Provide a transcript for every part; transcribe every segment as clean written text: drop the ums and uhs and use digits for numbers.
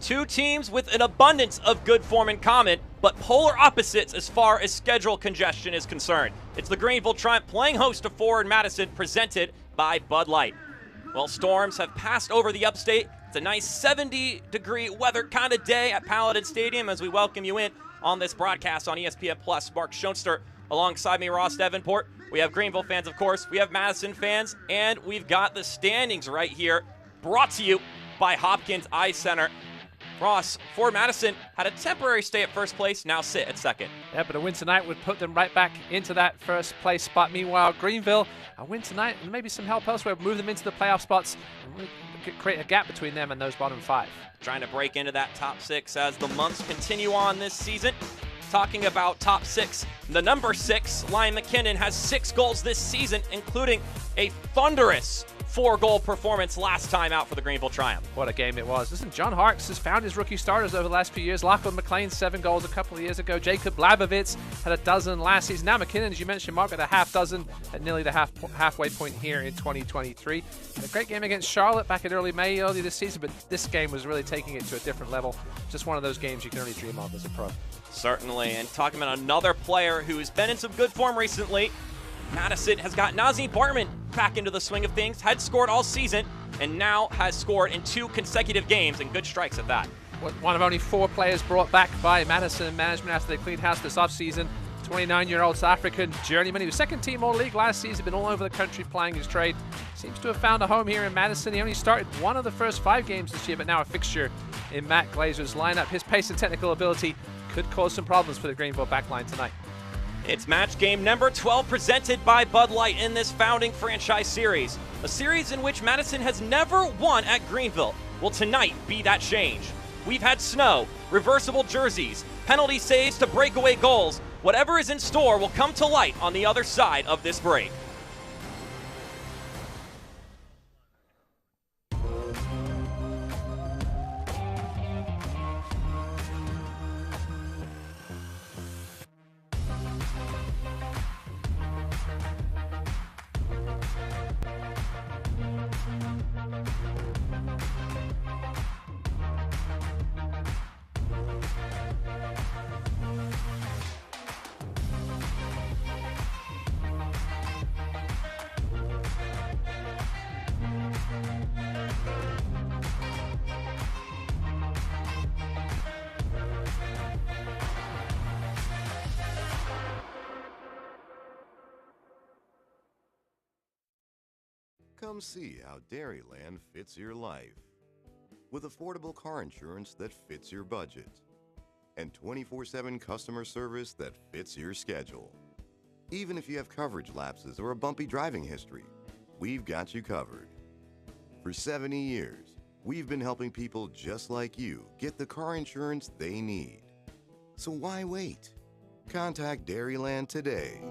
Two teams with an abundance of good form in common, but polar opposites as far as schedule congestion is concerned. It's the Greenville Triumph playing host to Forward Madison, presented by Bud Light. Well, storms have passed over the upstate. It's a nice 70-degree weather kind of day at Paladin Stadium as we welcome you in on this broadcast on ESPN Plus. Mark Schoenster alongside me, Ross Davenport. We have Greenville fans, of course. We have Madison fans, and we've got the standings right here, brought to you by Hopkins Eye Center. Ross, Forward Madison had a temporary stay at first place, now sit at second. Yeah, but a win tonight would put them right back into that first place spot. Meanwhile, Greenville, a win tonight and maybe some help elsewhere would move them into the playoff spots and really create a gap between them and those bottom five. Trying to break into that top six as the months continue on this season. Talking about top six, the number 6, Lion McKinnon, has 6 goals this season, including a thunderous 4-goal performance last time out for the Greenville Triumph. What a game it was. Listen, John Harks has found his rookie starters over the last few years. Lachlan McLean, 7 goals a couple of years ago. Jacob Labovitz had a dozen last season. Now McKinnon, as you mentioned, Mark, got a half dozen at nearly the halfway point here in 2023. And a great game against Charlotte back in early this season, but this game was really taking it to a different level. Just one of those games you can only dream of as a pro. Certainly, and talking about another player who's been in some good form recently, Madison has got Nazim Bartman back into the swing of things, had scored all season, and now has scored in 2 consecutive games, and good strikes at that. One of only 4 players brought back by Madison management after they cleaned house this offseason. 29-year-old South African journeyman. He was second team All-League last season, been all over the country playing his trade. Seems to have found a home here in Madison. He only started one of the first 5 games this year, but now a fixture in Matt Glazer's lineup. His pace and technical ability could cause some problems for the Greenville backline tonight. It's match game number 12 presented by Bud Light in this founding franchise series. A series in which Madison has never won at Greenville. Will tonight be that change? We've had snow, reversible jerseys, penalty saves to breakaway goals. Whatever is in store will come to light on the other side of this break. Come see how Dairyland fits your life. With affordable car insurance that fits your budget and 24/7 customer service that fits your schedule. Even if you have coverage lapses or a bumpy driving history, we've got you covered. For 70 years, we've been helping people just like you get the car insurance they need. So why wait? Contact Dairyland today.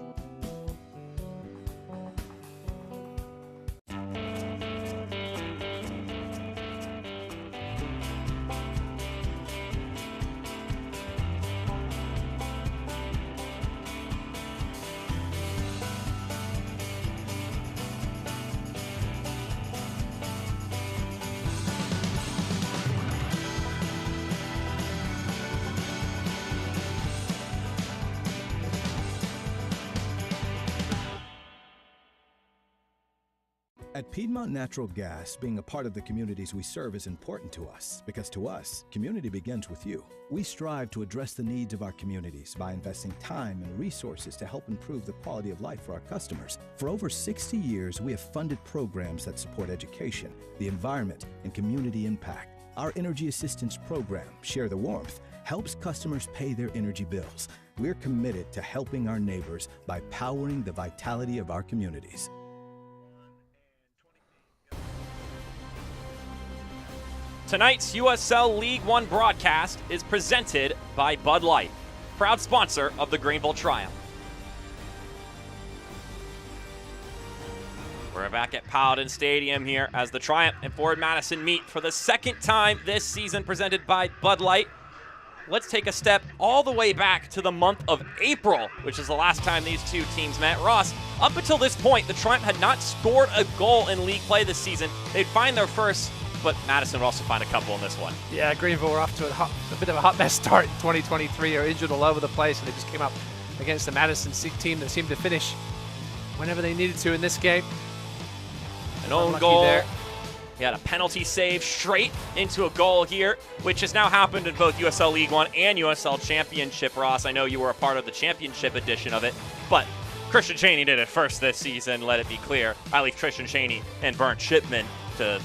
At Piedmont Natural Gas, being a part of the communities we serve is important to us, because to us, community begins with you. We strive to address the needs of our communities by investing time and resources to help improve the quality of life for our customers. For over 60 years, we have funded programs that support education, the environment, and community impact. Our Energy Assistance Program, Share the Warmth, helps customers pay their energy bills. We're committed to helping our neighbors by powering the vitality of our communities. Tonight's USL League One broadcast is presented by Bud Light, proud sponsor of the Greenville Triumph. We're back at Paladin Stadium here as the Triumph and Forward Madison meet for the second time this season, presented by Bud Light. Let's take a step all the way back to the month of April, which is the last time these two teams met. Ross, up until this point, the Triumph had not scored a goal in league play this season. They'd find their first but Madison would also find a couple in this one. Yeah, Greenville were off to a bit of a hot mess start in 2023, are injured all over the place, and they just came up against the Madison team that seemed to finish whenever they needed to in this game. An own goal there. He had a penalty save straight into a goal here, which has now happened in both USL League One and USL Championship. Ross, I know you were a part of the championship edition of it, but Christian Cheney did it first this season, let it be clear. I leave Christian Cheney and Bernd Shipman to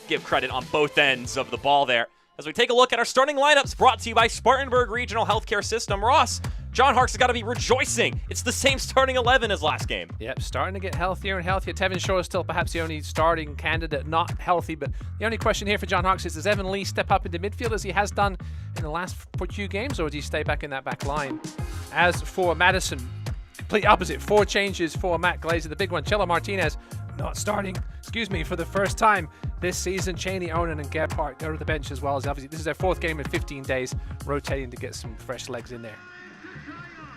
give credit on both ends of the ball there. As we take a look at our starting lineups, brought to you by Spartanburg Regional Healthcare System. Ross, John Harkes has got to be rejoicing. It's the same starting 11 as last game. Yep, starting to get healthier and healthier. Tevin Shaw is still perhaps the only starting candidate not healthy, but the only question here for John Harkes is, does Evan Lee step up into midfield as he has done in the last few games, or does he stay back in that back line? As for Madison, complete opposite. 4 changes for Matt Glazer. The big one, Chelo Martinez, not starting, for the first time this season. Cheney, Onan, and Gebhardt go to the bench as well. As obviously this is their 4th game in 15 days, rotating to get some fresh legs in there.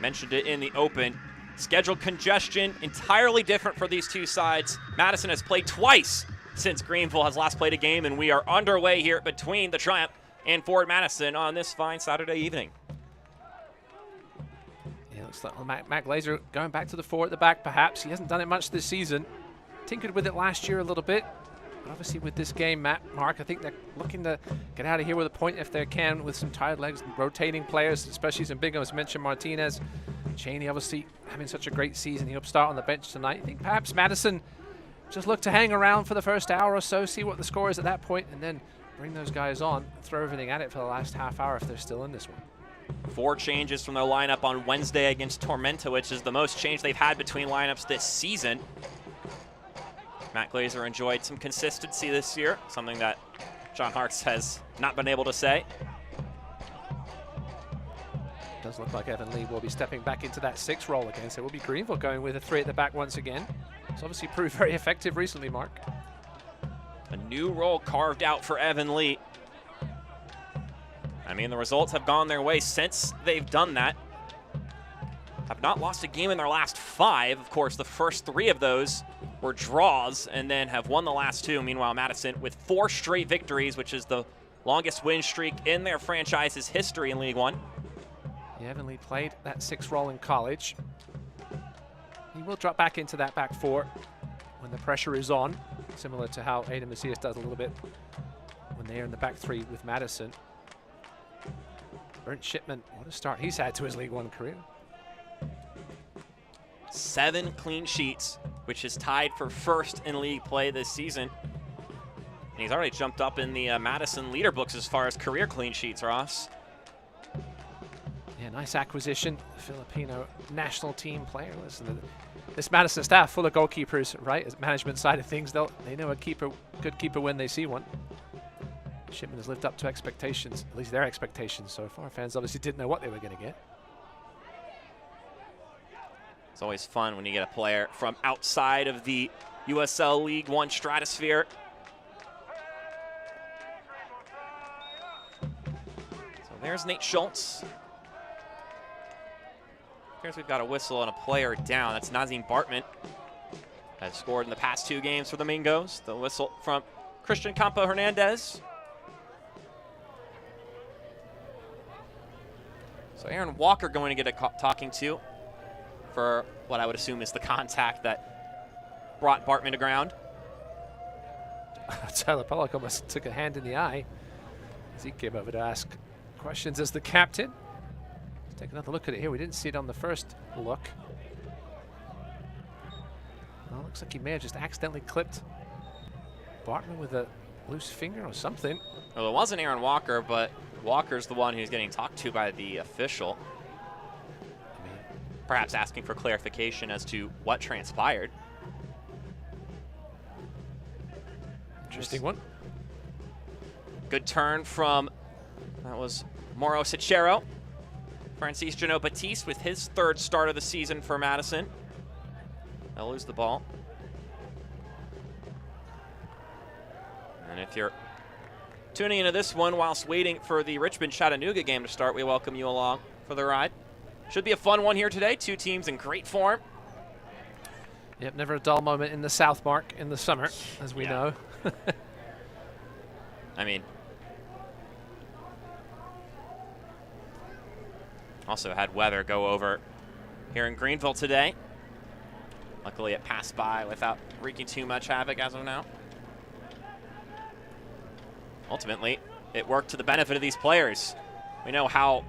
Mentioned it in the open. Schedule congestion, entirely different for these two sides. Madison has played twice since Greenville has last played a game, and we are underway here between the Triumph and Forward Madison on this fine Saturday evening. Yeah, looks like Matt Glazer going back to the 4 at the back, perhaps. He hasn't done it much this season. Tinkered with it last year a little bit. But obviously with this game, Mark, I think they're looking to get out of here with a point if they can, with some tired legs, rotating players, especially some big ones. Mentioned Martinez. Cheney obviously having such a great season. He'll start on the bench tonight. I think perhaps Madison just look to hang around for the first hour or so, see what the score is at that point, and then bring those guys on, throw everything at it for the last half hour if they're still in this one. 4 changes from their lineup on Wednesday against Tormenta, which is the most change they've had between lineups this season. Matt Glazer enjoyed some consistency this year, something that John Harkes has not been able to say. Does look like Evan Lee will be stepping back into that 6 role again, so it will be Greenville going with a 3 at the back once again. It's obviously proved very effective recently, Mark. A new role carved out for Evan Lee. I mean, the results have gone their way since they've done that. Have not lost a game in their last 5. Of course, the first 3 of those were draws, and then have won the last 2. Meanwhile, Madison with 4 straight victories, which is the longest win streak in their franchise's history in League One. Yeah, Evan Lee played that 6 role in college. He will drop back into that back 4 when the pressure is on, similar to how Aidan Macias does a little bit when they're in the back 3 with Madison. Bernd Shipman, what a start he's had to his League One career. 7 clean sheets, which is tied for first in league play this season. And he's already jumped up in the Madison leader books as far as career clean sheets, Ross. Yeah, nice acquisition. Filipino national team player. Listen, this Madison staff full of goalkeepers, right? As management side of things, they know a good keeper when they see one. Shipman has lived up to expectations, at least their expectations so far. Fans obviously didn't know what they were going to get. It's always fun when you get a player from outside of the USL League One stratosphere. So there's Nate Schultz. Appears we've got a whistle and a player down. That's Nazim Bartman. Has scored in the past 2 games for the Mingos. The whistle from Christian Campo Hernandez. So Aaron Walker going to get a talking to for what I would assume is the contact that brought Bartman to ground. Tyler Pollock almost took a hand in the eye as he came over to ask questions as the captain. Let's take another look at it here. We didn't see it on the first look. Well, looks like he may have just accidentally clipped Bartman with a loose finger or something. Well, it wasn't Aaron Walker, but Walker's the one who's getting talked to by the official. Perhaps asking for clarification as to what transpired. Interesting one. Good turn from, that was Mauro Sicero. Francis Janot Batiste with his 3rd start of the season for Madison. They'll lose the ball. And if you're tuning into this one whilst waiting for the Richmond-Chattanooga game to start, we welcome you along for the ride. Should be a fun one here today. 2 teams in great form. Yep, never a dull moment in the South, Mark, in the summer, as we know. I mean, also had weather go over here in Greenville today. Luckily, it passed by without wreaking too much havoc as of now. Ultimately, it worked to the benefit of these players. We know how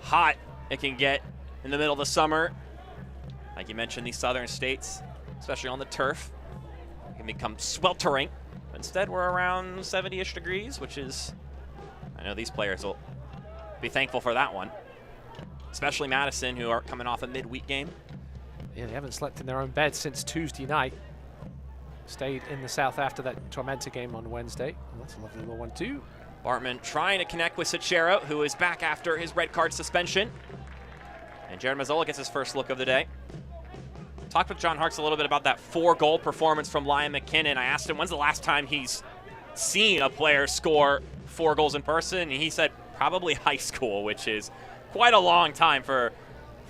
hot it can get in the middle of the summer. Like you mentioned, these southern states, especially on the turf, can become sweltering. But instead, we're around 70-ish degrees, which is, I know these players will be thankful for that one. Especially Madison, who are coming off a midweek game. Yeah, they haven't slept in their own bed since Tuesday night. Stayed in the south after that Tormenta game on Wednesday. And that's a lovely little one, too. Bartman trying to connect with Sachero, who is back after his red card suspension. And Jared Mazzola gets his first look of the day. Talked with John Harkes a little bit about that 4-goal performance from Liam McKinnon. I asked him when's the last time he's seen a player score 4 goals in person, and he said probably high school, which is quite a long time for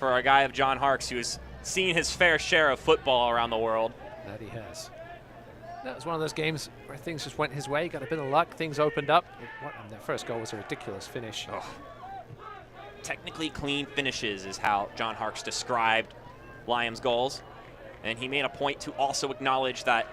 a guy of John Harkes who's seen his fair share of football around the world. That he has. That was one of those games where things just went his way, got a bit of luck, things opened up. And that first goal was a ridiculous finish. Oh. Technically clean finishes is how John Harkes described Liam's goals. And he made a point to also acknowledge that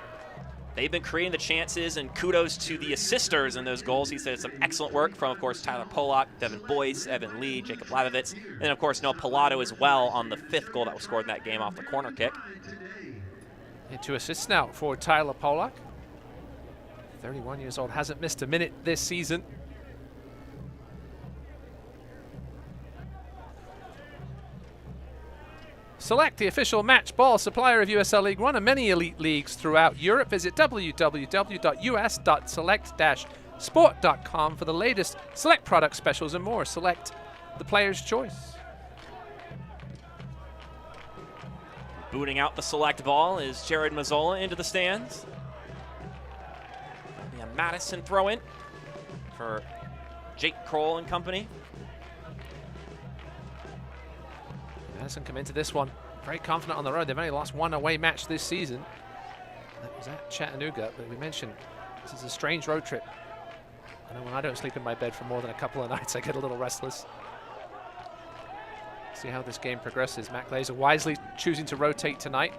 they've been creating the chances, and kudos to the assisters in those goals. He said some excellent work from, of course, Tyler Polak, Devin Boyce, Evan Lee, Jacob Lavovitz, and, of course, Noah Pilato as well on the 5th goal that was scored in that game off the corner kick. And 2 assists now for Tyler Polak. 31 years old, hasn't missed a minute this season. Select, the official match ball supplier of USL League One and many elite leagues throughout Europe. Visit www.us.select-sport.com for the latest Select product specials and more. Select, the player's choice. Booting out the Select ball is Jared Mazzola into the stands. A Madison throw-in for Jake Kroll and company. Madison come into this one very confident on the road. They've only lost 1 away match this season. That was at Chattanooga, but we mentioned this is a strange road trip. I know when I don't sleep in my bed for more than a couple of nights, I get a little restless. See how this game progresses. Matt Glazer wisely choosing to rotate tonight.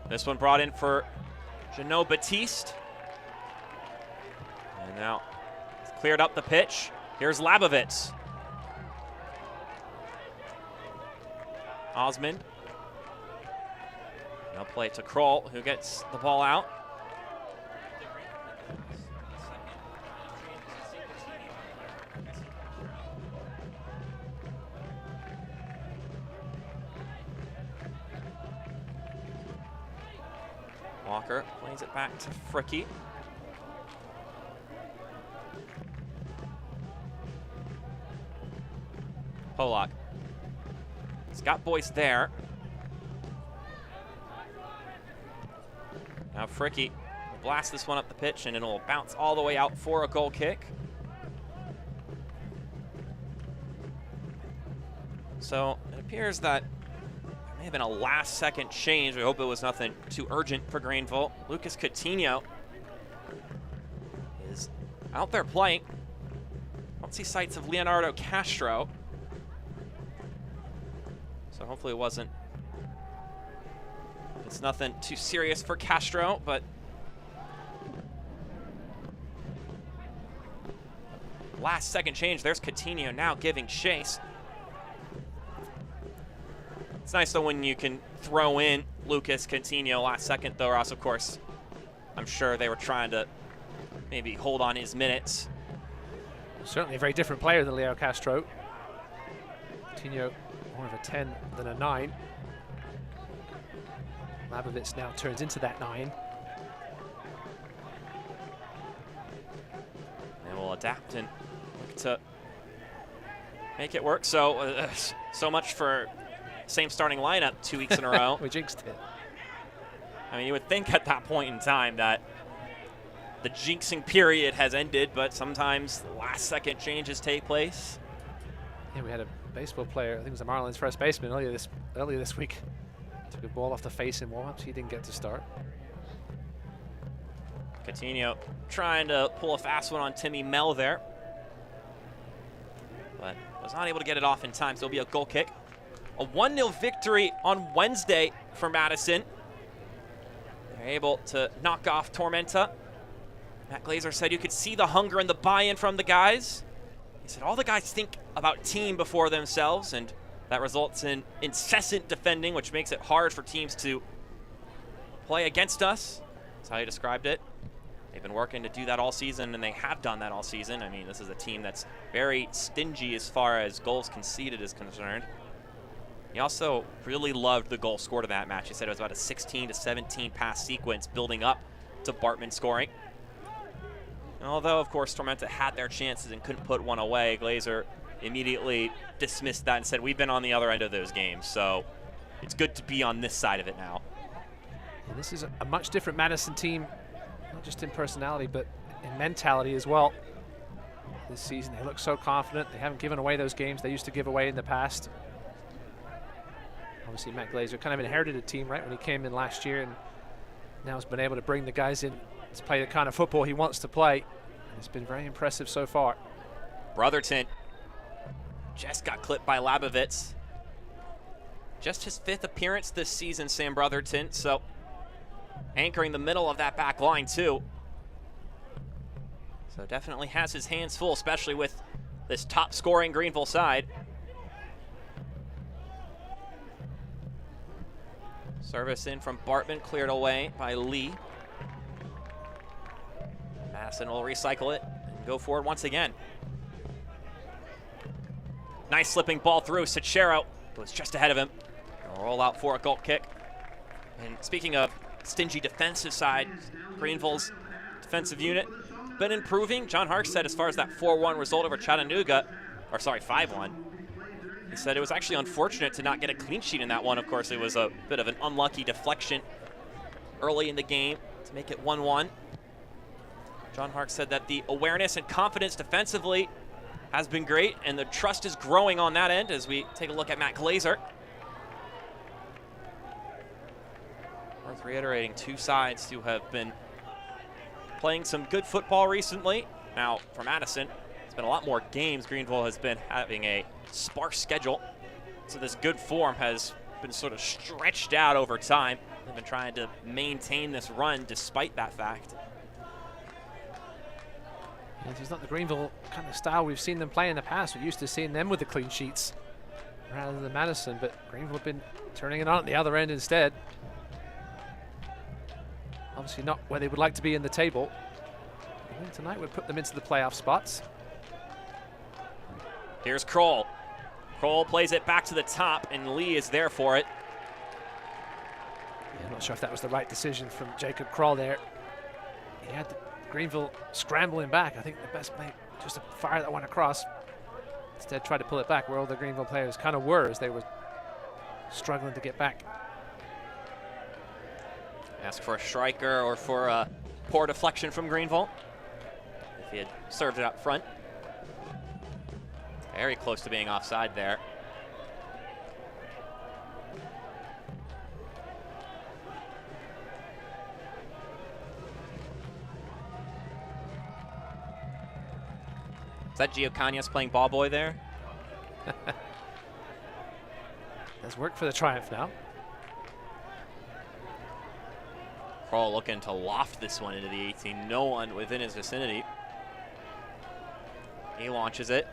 This one brought in for Jeannot Baptiste. And now it's cleared up the pitch. Here's Labovitz. Osmond. Now play to Kroll, who gets the ball out. Walker plays it back to Fricky. Polak. He's got Boyce there. Now Fricky will blast this one up the pitch, and it'll bounce all the way out for a goal kick. So it appears that there may have been a last-second change. We hope it was nothing too urgent for Greenville. Lucas Coutinho is out there playing. Don't see sights of Leonardo Castro. So hopefully it wasn't. It's nothing too serious for Castro, but last second change. There's Coutinho now giving chase. It's nice though when you can throw in Lucas Coutinho last second, though, or else of course I'm sure they were trying to maybe hold on his minutes. Certainly a very different player than Leo Castro. Coutinho more of a 10 than a 9. Labovitz now turns into that 9. They will adapt and look to make it work. So, so much for same starting lineup 2 weeks in a row. We jinxed it. I mean, you would think at that point in time that the jinxing period has ended, but sometimes last-second changes take place. Yeah, we had a baseball player, I think it was the Marlins first baseman earlier this week. Took a ball off the face in warm-ups. He didn't get to start. Coutinho trying to pull a fast one on Timmy Mel there, but was not able to get it off in time, so it'll be a goal kick. A 1-0 victory on Wednesday for Madison. They're able to knock off Tormenta. Matt Glazer said you could see the hunger and the buy-in from the guys. He said all the guys think about team before themselves, and that results in incessant defending, which makes it hard for teams to play against us. That's how he described it. They've been working to do that all season, and they have done that all season. I mean, this is a team that's very stingy as far as goals conceded is concerned. He also really loved the goal scored in that match. He said it was about a 16 to 17 pass sequence building up to Bartman scoring. Although, of course, Tormenta had their chances and couldn't put one away, Glazer immediately dismissed that and said, we've been on the other end of those games, so it's good to be on this side of it now. And this is a much different Madison team, not just in personality, but in mentality as well. This season, they look so confident. They haven't given away those games they used to give away in the past. Obviously, Matt Glazer kind of inherited a team, right, when he came in last year, and now has been able to bring the guys in to play the kind of football he wants to play. And it's been very impressive so far. Brotherton just got clipped by Labovitz. Just his 5th appearance this season, Sam Brotherton, so anchoring the middle of that back line too. So definitely has his hands full, especially with this top scoring Greenville side. Service in from Bartman, cleared away by Lee. Madison will recycle it and go forward once again. Nice slipping ball through. Sachero was just ahead of him. He'll roll out for a goal kick. And speaking of stingy defensive side, Greenville's defensive unit been improving. John Hark said as far as that 4-1 result over Chattanooga, or sorry, 5-1, he said it was actually unfortunate to not get a clean sheet in that one. Of course, it was a bit of an unlucky deflection early in the game to make it 1-1. John Hark said that the awareness and confidence defensively has been great, and the trust is growing on that end as we take a look at Matt Glazer. Worth reiterating, two sides who have been playing some good football recently. Now, for Madison, it's been a lot more games. Greenville has been having a sparse schedule, so this good form has been sort of stretched out over time. They've been trying to maintain this run despite that fact. It's not the Greenville kind of style we've seen them play in the past. We're used to seeing them with the clean sheets rather than Madison, but Greenville have been turning it on at the other end instead. Obviously not where they would like to be in the table. I think tonight would put them into the playoff spots. Here's Kroll. Kroll plays it back to the top, and Lee is there for it. Yeah, I'm not sure if that was the right decision from Jacob Kroll there. He had Greenville scrambling back. I think the best play just to fire that one across. Instead, tried to pull it back where all the Greenville players kind of were as they were struggling to get back. Ask for a striker or for a poor deflection from Greenville. If he had served it up front. Very close to being offside there. Is that Gio Cañas playing ball boy there? Does work for the Triumph now. Kroll looking to loft this one into the 18. No one within his vicinity. He launches it.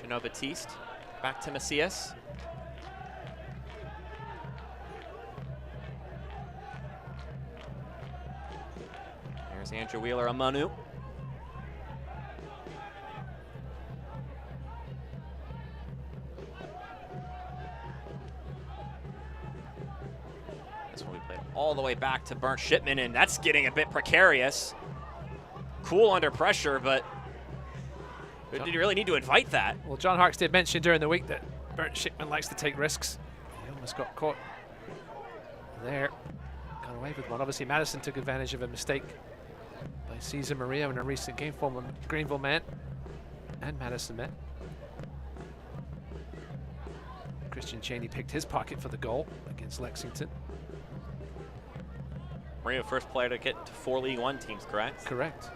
Jean Baptiste back to Macias. There's Andrew Wheeler-Amanu. This one we played all the way back to Bernd Shipman, and that's getting a bit precarious. Cool under pressure, but did you really need to invite that? Well, John Harks did mention during the week that Bernd Shipman likes to take risks. He almost got caught there. Got away with one. Obviously, Madison took advantage of a mistake by Cesar Maria in a recent game, former Greenville man and Madison man. Christian Cheney picked his pocket for the goal against Lexington. Maria, first player to get to 4 League One teams, correct? Correct.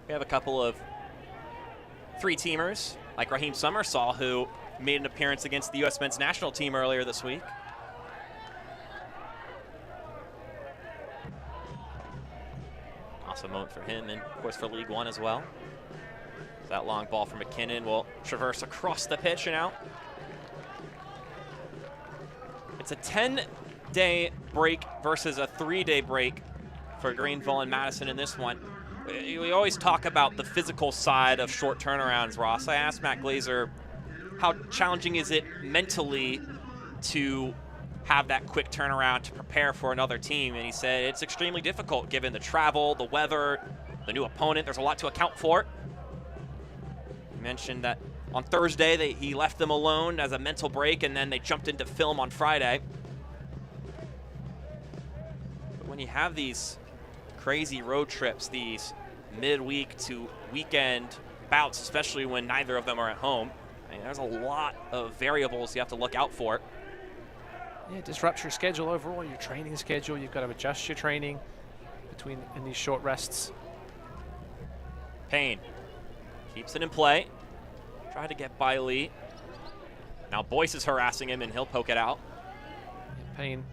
We have a couple of 3-teamers, like Raheem Summersall, who made an appearance against the U.S. men's national team earlier this week. Awesome moment for him, and of course for League One as well. That long ball from McKinnon will traverse across the pitch and out. It's a 10-day break versus a 3-day break for Greenville and Madison in this one. We always talk about the physical side of short turnarounds, Ross. I asked Matt Glazer, how challenging is it mentally to have that quick turnaround to prepare for another team? And he said it's extremely difficult given the travel, the weather, the new opponent. There's a lot to account for. He mentioned that on Thursday he left them alone as a mental break, and then they jumped into film on Friday. But when you have these crazy road trips, these midweek to weekend bouts, especially when neither of them are at home, I mean, there's a lot of variables you have to look out for. Yeah, it disrupts your schedule overall, your training schedule. You've got to adjust your training in these short rests. Payne keeps it in play. Tried to get by Lee. Now Boyce is harassing him, and he'll poke it out. Payne,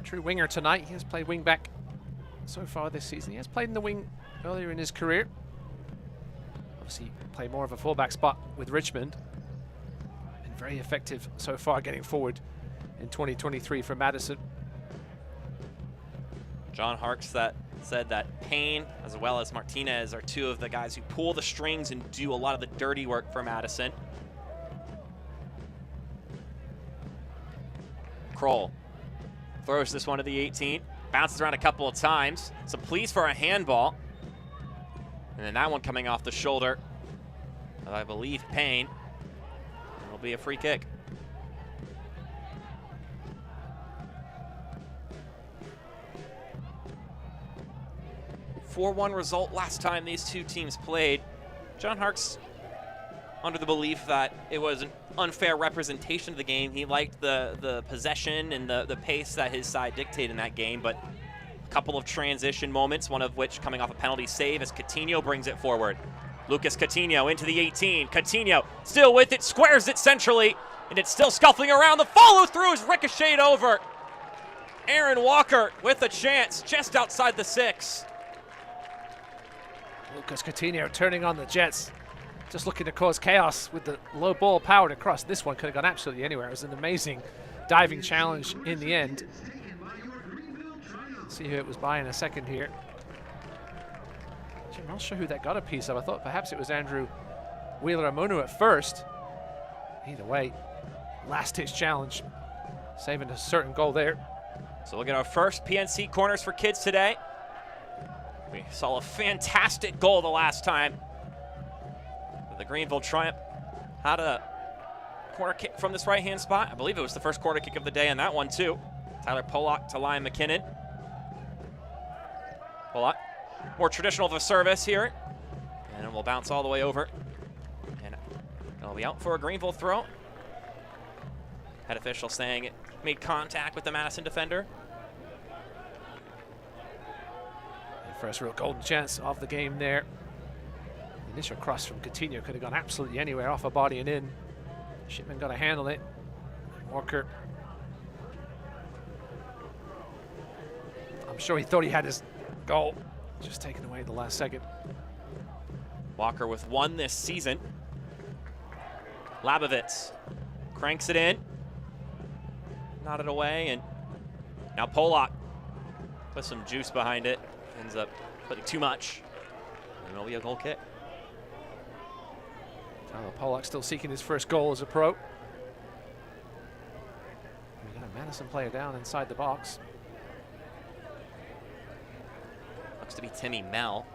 true winger tonight. He has played wing back so far this season. He has played in the wing earlier in his career. Obviously, played more of a fullback spot with Richmond. Been very effective so far getting forward in 2023 for Madison. John Harks said that Payne as well as Martinez are two of the guys who pull the strings and do a lot of the dirty work for Madison. Kroll throws this one to the 18, bounces around a couple of times. Some pleas for a handball. And then that one coming off the shoulder of, I believe, Payne. It'll be a free kick. A 4-1 result last time these two teams played. John Harks under the belief that it was an unfair representation of the game. He liked the possession and the pace that his side dictated in that game, but a couple of transition moments, one of which coming off a penalty save as Coutinho brings it forward. Lucas Coutinho into the 18. Coutinho still with it, squares it centrally, and it's still scuffling around. The follow-through is ricocheted over. Aaron Walker with a chance just outside the 6. Lucas Coutinho turning on the Jets. Just looking to cause chaos with the low ball powered across. This one could have gone absolutely anywhere. It was an amazing diving challenge in the end. See who it was by in a second here. I'm not sure who that got a piece of. I thought perhaps it was Andrew Wheeler-Amunu at first. Either way, last-ditch challenge, saving a certain goal there. So look at our first PNC corners for kids today. We saw a fantastic goal the last time. The Greenville Triumph had a corner kick from this right-hand spot. I believe it was the first corner kick of the day on that one, too. Tyler Pollock to Liam McKinnon. Pollock, more traditional of a service here. And we'll bounce all the way over. And it'll be out for a Greenville throw. Head official saying it made contact with the Madison defender. First real golden chance of the game there. The initial cross from Coutinho could have gone absolutely anywhere, off a body and in. Shipman got to handle it. Walker, I'm sure he thought he had his goal, just taken away at the last second. Walker with 1 this season. Labovitz cranks it in. Nodded away, and now Pollock put some juice behind it. Ends up putting too much, and it'll be a goal kick. Tyler Pollock still seeking his first goal as a pro. We got a Madison player down inside the box. Looks to be Timmy Mell.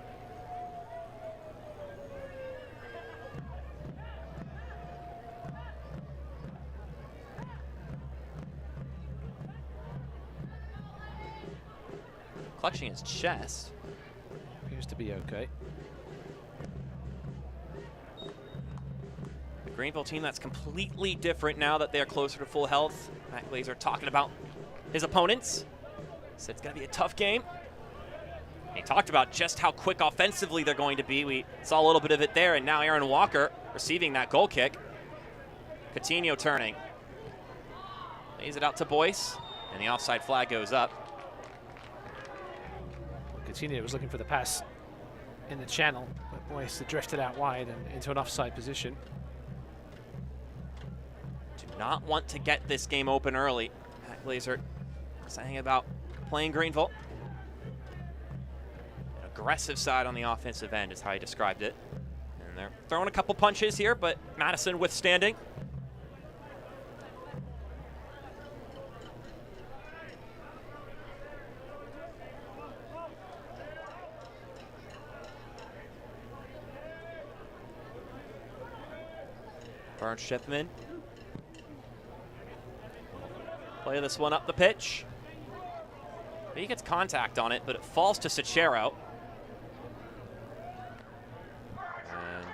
Clutching his chest. Appears to be okay. The Greenville team that's completely different now that they're closer to full health. Matt Glazer talking about his opponents. Said it's going to be a tough game. He talked about just how quick offensively they're going to be. We saw a little bit of it there, and now Aaron Walker receiving that goal kick. Coutinho turning. Lays it out to Boyce, and the offside flag goes up. Coutinho was looking for the pass in the channel, but Boyce drifted out wide and into an offside position. Do not want to get this game open early. Matt Glazer saying about playing Greenville. An aggressive side on the offensive end is how he described it. And they're throwing a couple punches here, but Madison withstanding. Burns Shipman. Play this one up the pitch. He gets contact on it, but it falls to Sachero. And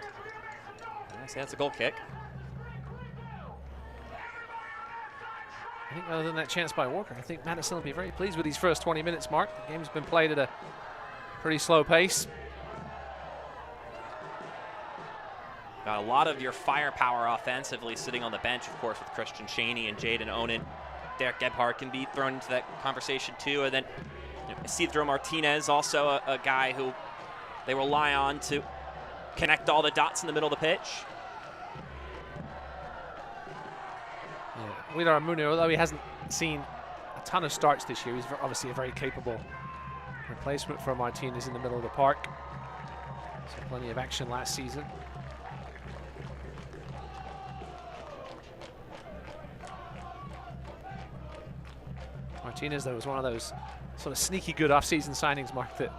I say that's a goal kick. I think other than that chance by Walker, I think Madison will be very pleased with these first 20 minutes mark. The game's been played at a pretty slow pace. Got a lot of your firepower offensively sitting on the bench, of course, with Christian Cheney and Jaden Onen. Derek Gebhardt can be thrown into that conversation too. And then Isidro Martinez, also a guy who they rely on to connect all the dots in the middle of the pitch. Yeah, Wheeler Amunu, although he hasn't seen a ton of starts this year, he's obviously a very capable replacement for Martinez in the middle of the park. So plenty of action last season. Martinez, though, was one of those sort of sneaky good off-season signings, Mark, that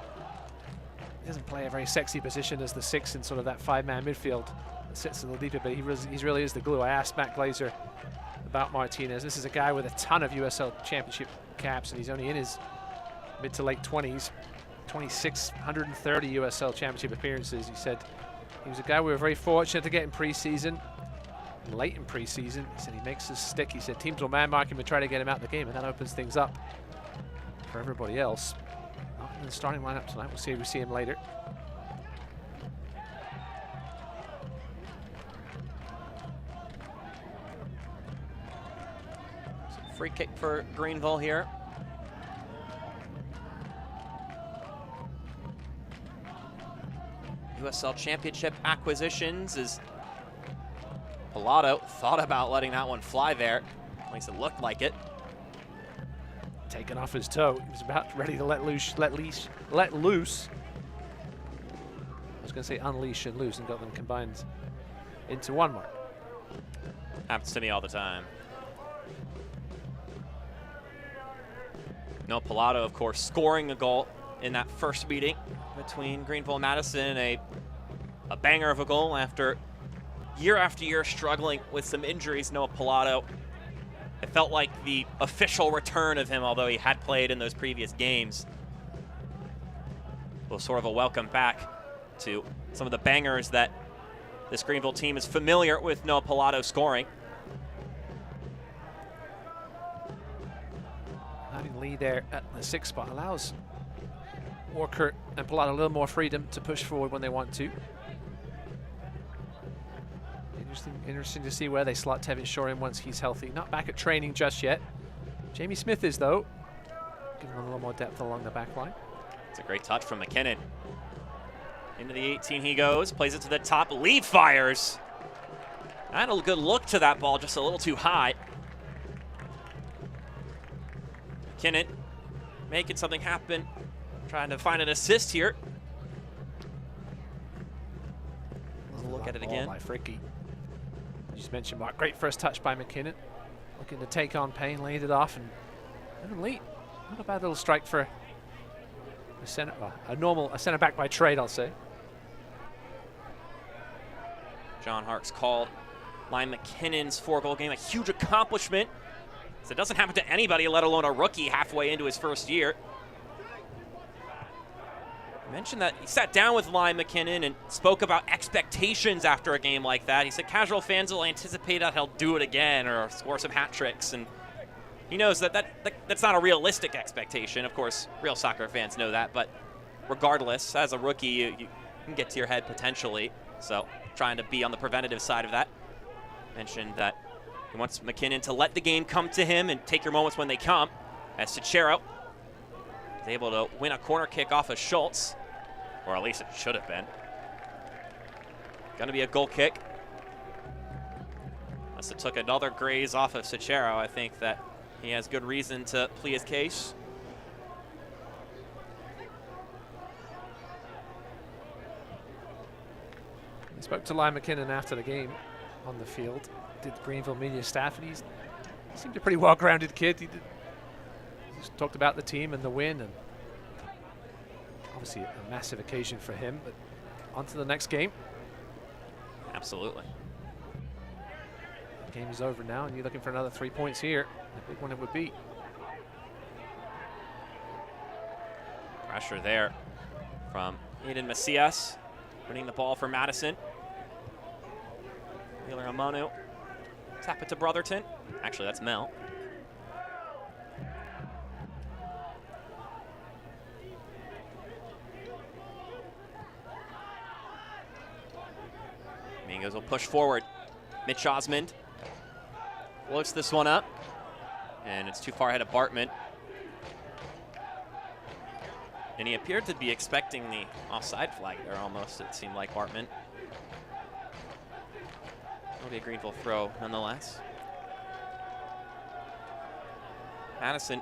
doesn't play a very sexy position as the 6 in sort of that 5-man midfield. That sits a little deeper, but he really is the glue. I asked Matt Glazer about Martinez. This is a guy with a ton of USL Championship caps, and he's only in his mid to late 20s. 130 USL Championship appearances. He said he was a guy we were very fortunate to get in preseason. Late in preseason, he said he makes us stick. He said teams will man mark him and try to get him out of the game, and that opens things up for everybody else. Not in the starting lineup tonight. We'll see if we see him later. So free kick for Greenville here. USL Championship acquisitions is Pilato thought about letting that one fly there. At least it looked like it. Taken off his toe. He was about ready to let loose. I was going to say unleash and loose, and got them combined into one mark. Happens to me all the time. No, Pilato, of course, scoring a goal in that first meeting between Greenville and Madison. A banger of a goal after year struggling with some injuries. Noah Pilato, it felt like the official return of him, although he had played in those previous games. Well, sort of a welcome back to some of the bangers that this Greenville team is familiar with Noah Pilato scoring. Having lead there at the 6th spot allows Walker and Pilato a little more freedom to push forward when they want to. Interesting to see where they slot Tevin Shore in once he's healthy. Not back at training just yet. Jamie Smith is, though. Giving him a little more depth along the back line. It's a great touch from McKinnon. Into the 18 he goes, plays it to the top, lead fires. Had a good look to that ball, just a little too high. McKinnon making something happen, trying to find an assist here. Let's look at it again. By Fricky. You just mentioned Mark, great first touch by McKinnon. Looking to take on Payne, laid it off, and Lee. Not a bad little strike for a center back by trade, I'll say. John Harkes called Lyon McKinnon's 4-goal game a huge accomplishment. So it doesn't happen to anybody, let alone a rookie halfway into his first year. mentioned that he sat down with Lyon McKinnon and spoke about expectations after a game like that. He said casual fans will anticipate that he'll do it again or score some hat tricks, and he knows that's not a realistic expectation. Of course, real soccer fans know that, but regardless, as a rookie, you can get to your head potentially. So trying to be on the preventative side of that. Mentioned that he wants McKinnon to let the game come to him and take your moments when they come. As Cicero is able to win a corner kick off of Schultz, or at least it should have been. Gonna be a goal kick. Unless it took another graze off of Cicero, I think that he has good reason to plead his case. I spoke to Lyon McKinnon after the game on the field, did Greenville media staff, and he seemed a pretty well-grounded kid. He just talked about the team and the win, and obviously a massive occasion for him, but on to the next game. Absolutely. The game is over now, and you're looking for another 3 points here. A big one it would be. Pressure there from Aiden Macias, winning the ball for Madison. Wheeler Amonu, tap it to Brotherton. Actually, that's Mel. Mingos will push forward. Mitch Osmond looks this one up, and it's too far ahead of Bartman. And he appeared to be expecting the offside flag there almost, it seemed like, Bartman. It'll be a Greenville throw nonetheless. Madison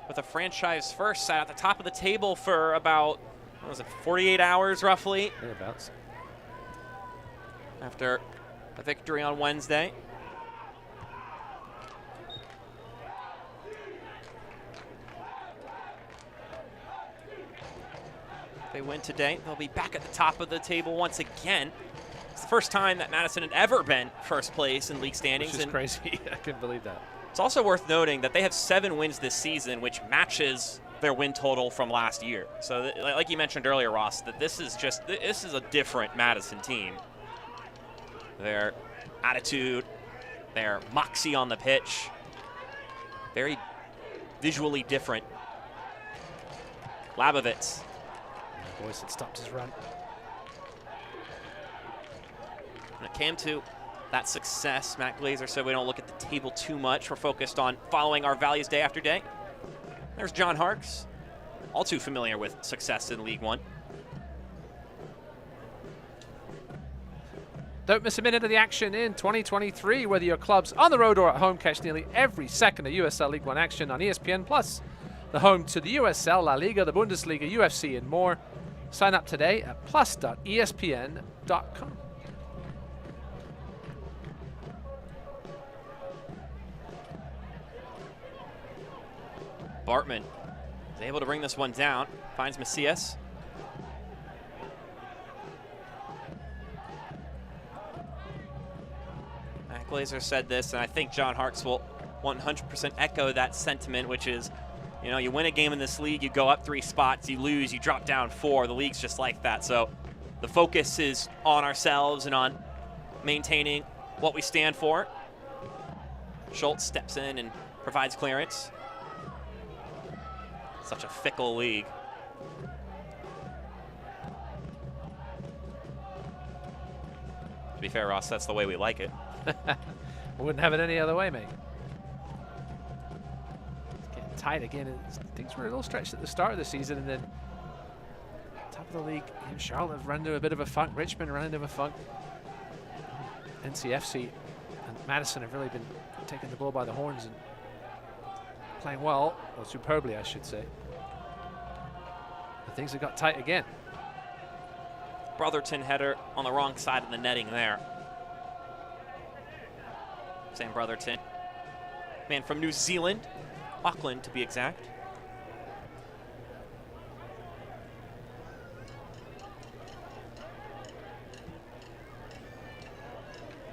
with a franchise first, sat at the top of the table for about, what was it, 48 hours roughly? Thereabouts. After a victory on Wednesday. If they win today, they'll be back at the top of the table once again. It's the first time that Madison had ever been first place in league standings. Which is crazy. I couldn't believe that. It's also worth noting that they have 7 wins this season, which matches their win total from last year. So like you mentioned earlier, Ross, that this is a different Madison team. Their attitude, their moxie on the pitch, very visually different. Labovitz. Boyce had stopped his run. When it came to that success, Matt Glazer said we don't look at the table too much. We're focused on following our values day after day. There's John Harks, all too familiar with success in League One. Don't miss a minute of the action in 2023, whether your club's on the road or at home. Catch nearly every second of USL League One action on ESPN+, the home to the USL, La Liga, the Bundesliga, UFC, and more. Sign up today at plus.espn.com. Bartman is able to bring this one down, finds Macias. Matt Glazer said this, and I think John Harks will 100% echo that sentiment, which is, you know, you win a game in this league, you go up 3 spots, you lose, you drop down 4. The league's just like that. So the focus is on ourselves and on maintaining what we stand for. Schultz steps in and provides clearance. Such a fickle league. To be fair, Ross, that's the way we like it. We wouldn't have it any other way, mate. It's getting tight again. Things were a little stretched at the start of the season, and then top of the league, Charlotte have run into a bit of a funk. Richmond ran into a funk. NCFC and Madison have really been taking the bull by the horns and playing well, or superbly, I should say. But things have got tight again. Brotherton header on the wrong side of the netting there. Sam Brotherton, man from New Zealand, Auckland to be exact.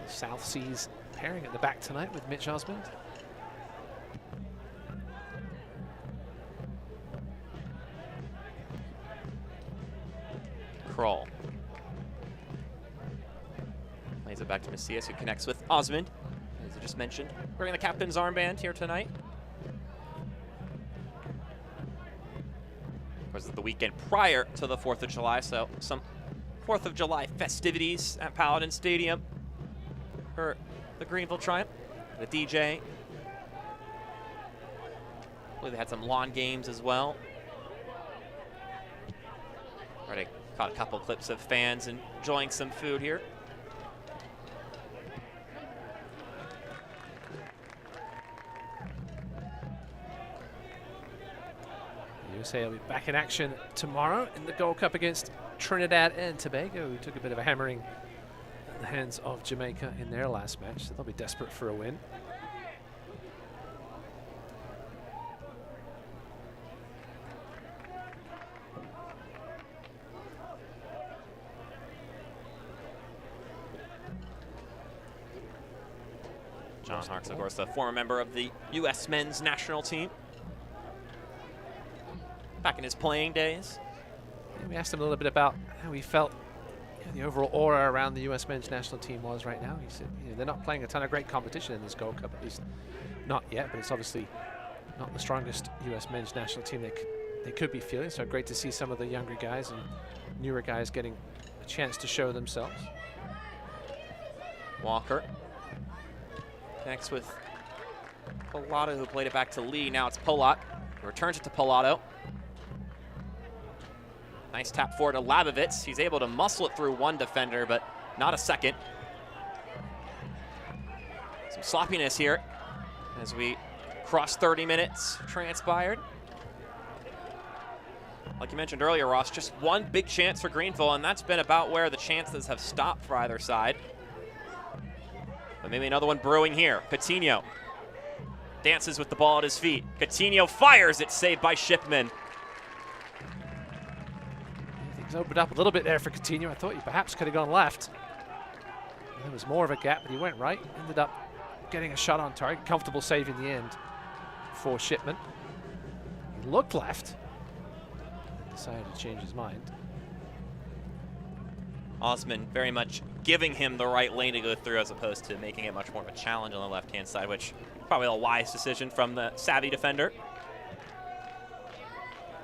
The South Seas pairing at the back tonight with Mitch Osmond. Kroll. Plays it back to Macias, who connects with Osmond, as I just mentioned. Wearing the captain's armband here tonight. Of course, it's the weekend prior to the 4th of July, so some 4th of July festivities at Paladin Stadium for the Greenville Triumph. The DJ. I believe they had some lawn games as well. Already caught a couple clips of fans enjoying some food here. USA will be back in action tomorrow in the Gold Cup against Trinidad and Tobago, who took a bit of a hammering at the hands of Jamaica in their last match, so they'll be desperate for a win. John Harks, of course, a former member of the U.S. men's national team. Back in his playing days. And we asked him a little bit about how he felt the overall aura around the U.S. men's national team was right now. He said they're not playing a ton of great competition in this Gold Cup, at least not yet, but it's obviously not the strongest U.S. men's national team they could be feeling, so great to see some of the younger guys and newer guys getting a chance to show themselves. Walker connects with Pilato, who played it back to Lee. Now it's Polak, who returns it to Pilato. Nice tap forward to Labovitz. He's able to muscle it through one defender, but not a second. Some sloppiness here as we cross 30 minutes transpired. Like you mentioned earlier, Ross, just one big chance for Greenville, and that's been about where the chances have stopped for either side. But maybe another one brewing here. Coutinho dances with the ball at his feet. Coutinho fires it, saved by Shipman. Things opened up a little bit there for Coutinho. I thought he perhaps could have gone left. There was more of a gap, but he went right. Ended up getting a shot on target. Comfortable save in the end for Shipman. He looked left. Decided to change his mind. Osman very much giving him the right lane to go through as opposed to making it much more of a challenge on the left-hand side, which probably a wise decision from the savvy defender.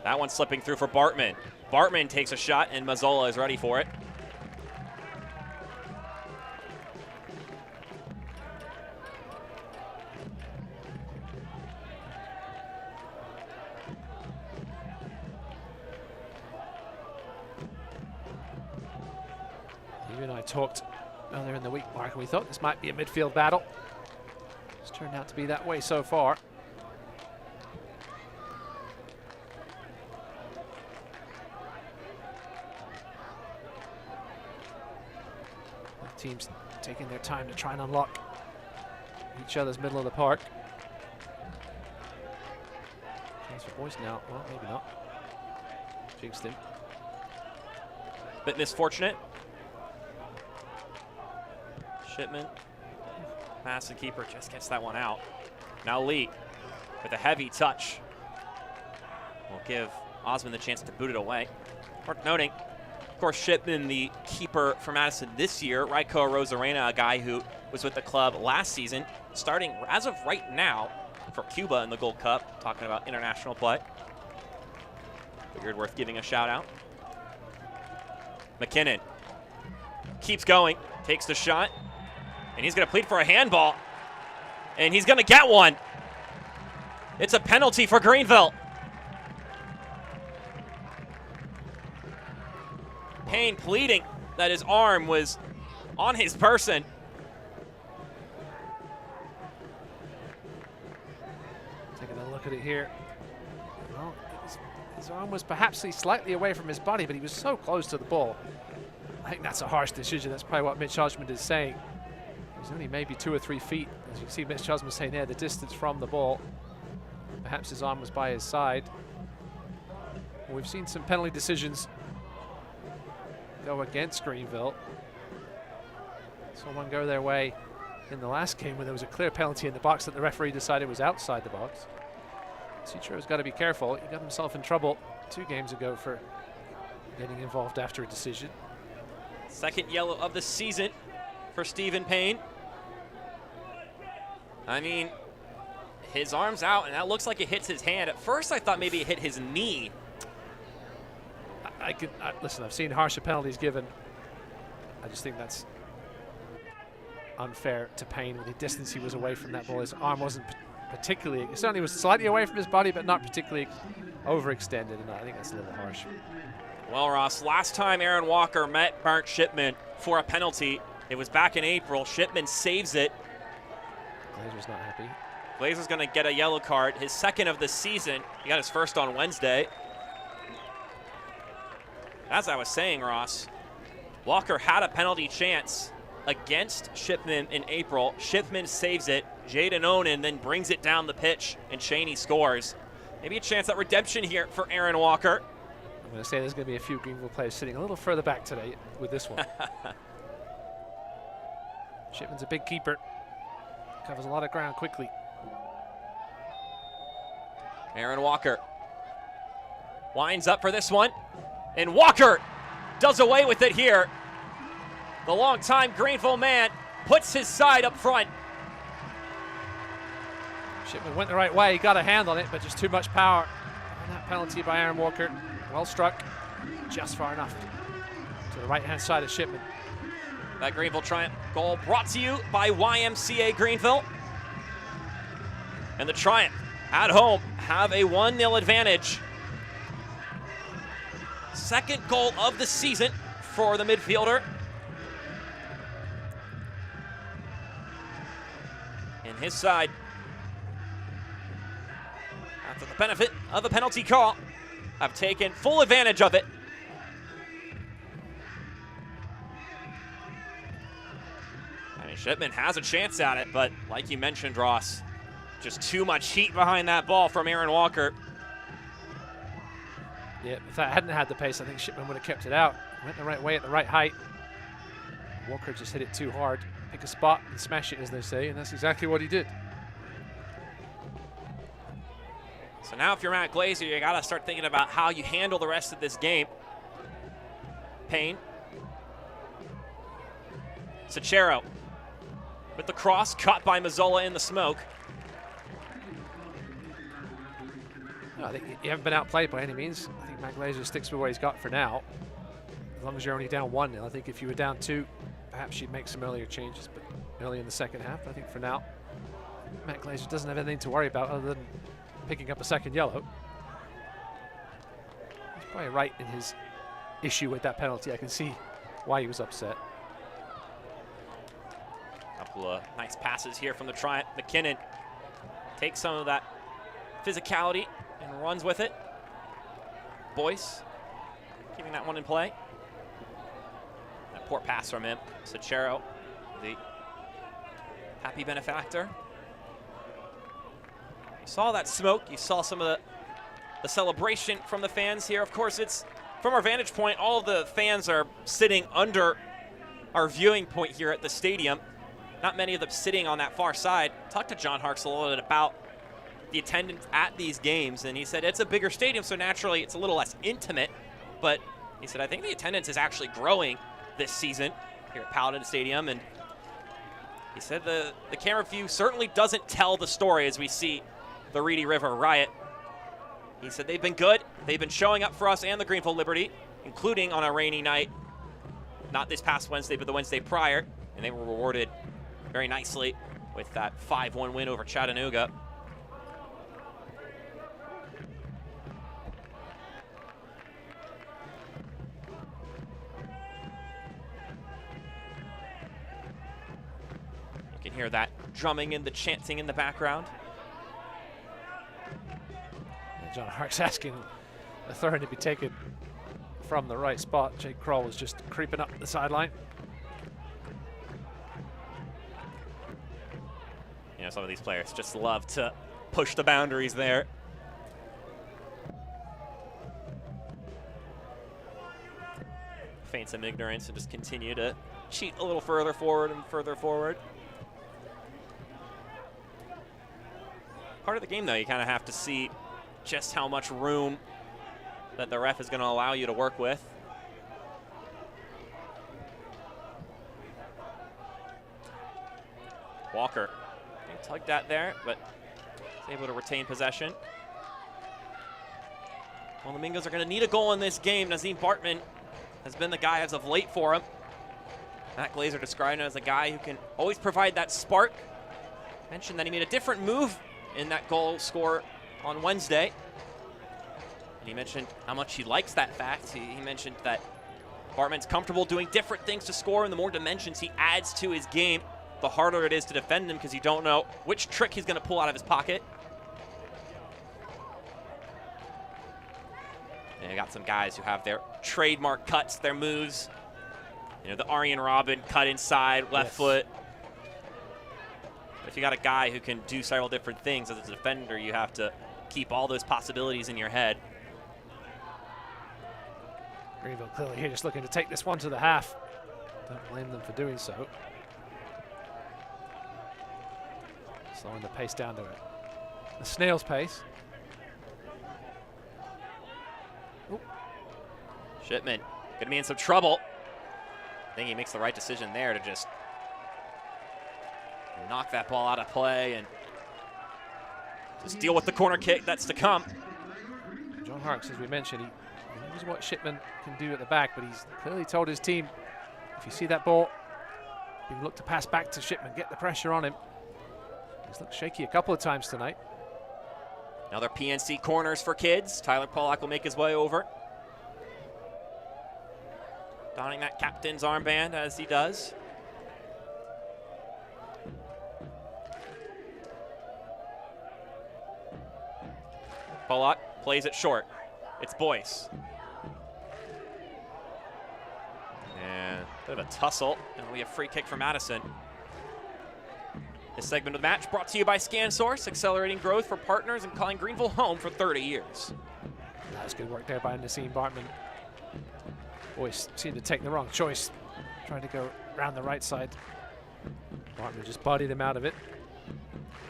That one slipping through for Bartman. Bartman takes a shot, and Mazzola is ready for it. You and I talked earlier in the week, Mark, and we thought this might be a midfield battle. It's turned out to be that way so far. Both teams taking their time to try and unlock each other's middle of the park. Chance for Boyce now. Well, maybe not. Jinxed him. Bit misfortunate. Shipman, pass and keeper just gets that one out. Now Lee with a heavy touch will give Osmond the chance to boot it away. Worth noting, of course, Shipman, the keeper for Madison this year, Raiko Rosarena, a guy who was with the club last season, starting as of right now for Cuba in the Gold Cup, talking about international play. Figured worth giving a shout out. McKinnon keeps going, takes the shot. And he's going to plead for a handball. And he's going to get one. It's a penalty for Greenville. Payne pleading that his arm was on his person. Taking a look at it here. Well, his arm was perhaps slightly away from his body, but he was so close to the ball. I think that's a harsh decision. That's probably what Mitch Osmond is saying. He's only maybe 2 or 3 feet. As you can see Mitch Osmond saying there, the distance from the ball. Perhaps his arm was by his side. Well, we've seen some penalty decisions go against Greenville. Saw one go their way in the last game when there was a clear penalty in the box that the referee decided was outside the box. Citro's got to be careful. He got himself in trouble 2 games ago for getting involved after a decision. Second yellow of the season for Stephen Payne. I mean, his arm's out, and that looks like it hits his hand. At first, I thought maybe it hit his knee. Listen, I've seen harsher penalties given. I just think that's unfair to Payne with the distance he was away from that ball. His arm wasn't particularly, it certainly was slightly away from his body, but not particularly overextended, and I think that's a little harsh. Well, Ross, last time Aaron Walker met Mark Shipman for a penalty, it was back in April. Shipman saves it. Glazer's not happy. Glazer's going to get a yellow card, his second of the season. He got his first on Wednesday. As I was saying, Ross, Walker had a penalty chance against Shipman in April. Shipman saves it. Jaden Onen then brings it down the pitch, and Cheney scores. Maybe a chance at redemption here for Aaron Walker. I'm going to say there's going to be a few Greenville players sitting a little further back today with this one. Shipman's a big keeper. Covers a lot of ground quickly. Aaron Walker winds up for this one, and Walker does away with it here. The longtime Greenville man puts his side up front. Shipman went the right way, got a hand on it, but just too much power. And that penalty by Aaron Walker, well struck, just far enough to the right-hand side of Shipman. That Greenville Triumph goal brought to you by YMCA Greenville. And the Triumph at home have a 1-0 advantage. Second goal of the season for the midfielder. And his side, after the benefit of the penalty call, have taken full advantage of it. I mean, Shipman has a chance at it, but like you mentioned, Ross, just too much heat behind that ball from Aaron Walker. Yeah, if that hadn't had the pace, I think Shipman would have kept it out. Went the right way at the right height. Walker just hit it too hard. Pick a spot and smash it, as they say, and that's exactly what he did. So now if you're Matt Glazer, you got to start thinking about how you handle the rest of this game. Payne. Sachero with the cross, caught by Mazzola in the smoke. No, I think you haven't been outplayed by any means. I think Matt Glazer sticks with what he's got for now. As long as you're only down 1-0. I think if you were down 2, perhaps you'd make some earlier changes, but early in the second half. I think for now, Matt Glazer doesn't have anything to worry about other than picking up a second yellow. He's probably right in his issue with that penalty. I can see why he was upset. Couple of nice passes here from the Triumph. McKinnon takes some of that physicality and runs with it. Boyce keeping that one in play. That poor pass from him. Sachero, the happy benefactor. You saw that smoke. You saw some of the celebration from the fans here. Of course, it's from our vantage point, all of the fans are sitting under our viewing point here at the stadium. Not many of them sitting on that far side. Talked to John Harks a little bit about the attendance at these games, and he said it's a bigger stadium, so naturally it's a little less intimate, but he said, I think the attendance is actually growing this season here at Paladin Stadium, and he said the camera view certainly doesn't tell the story as we see the Reedy River riot. He said they've been good. They've been showing up for us and the Greenville Liberty, including on a rainy night, not this past Wednesday, but the Wednesday prior, and they were rewarded very nicely with that 5-1 win over Chattanooga. You can hear that drumming and the chanting in the background. And John Harks asking the throw to be taken from the right spot. Jake Kroll was just creeping up the sideline. You know, some of these players just love to push the boundaries there. Feign some ignorance and just continue to cheat a little further forward and further forward. Part of the game, though, you kind of have to see just how much room that the ref is going to allow you to work with. Walker being tugged at there, but is able to retain possession. Well, the Mingos are going to need a goal in this game. Nazim Bartman has been the guy as of late for him. Matt Glazer described him as a guy who can always provide that spark. Mentioned that he made a different move in that goal score on Wednesday. And he mentioned how much he likes that fact. He mentioned that Bartman's comfortable doing different things to score, and the more dimensions he adds to his game, the harder it is to defend him because you don't know which trick he's going to pull out of his pocket. And you got some guys who have their trademark cuts, their moves. You know, the Arjen Robben cut inside, left foot. But if you got a guy who can do several different things as a defender, you have to keep all those possibilities in your head. Greenville clearly here just looking to take this one to the half. Don't blame them for doing so. Slowing the pace down to a snail's pace. Ooh. Shipman gonna be in some trouble. I think he makes the right decision there to just knock that ball out of play and just deal with the corner kick that's to come. John Harks, as we mentioned, he knows what Shipman can do at the back, but he's clearly told his team, if you see that ball, you can look to pass back to Shipman, get the pressure on him. He's looked shaky a couple of times tonight. Another PNC corners for kids. Tyler Pollack will make his way over, donning that captain's armband as he does. Pollack plays it short. It's Boyce. And a bit of a tussle, and it'll be a free kick for Madison. This segment of the match brought to you by ScanSource, accelerating growth for partners and calling Greenville home for 30 years. That was good work there by Nazim Bartman. Boyce seemed to take the wrong choice, trying to go around the right side. Bartman just bodied him out of it.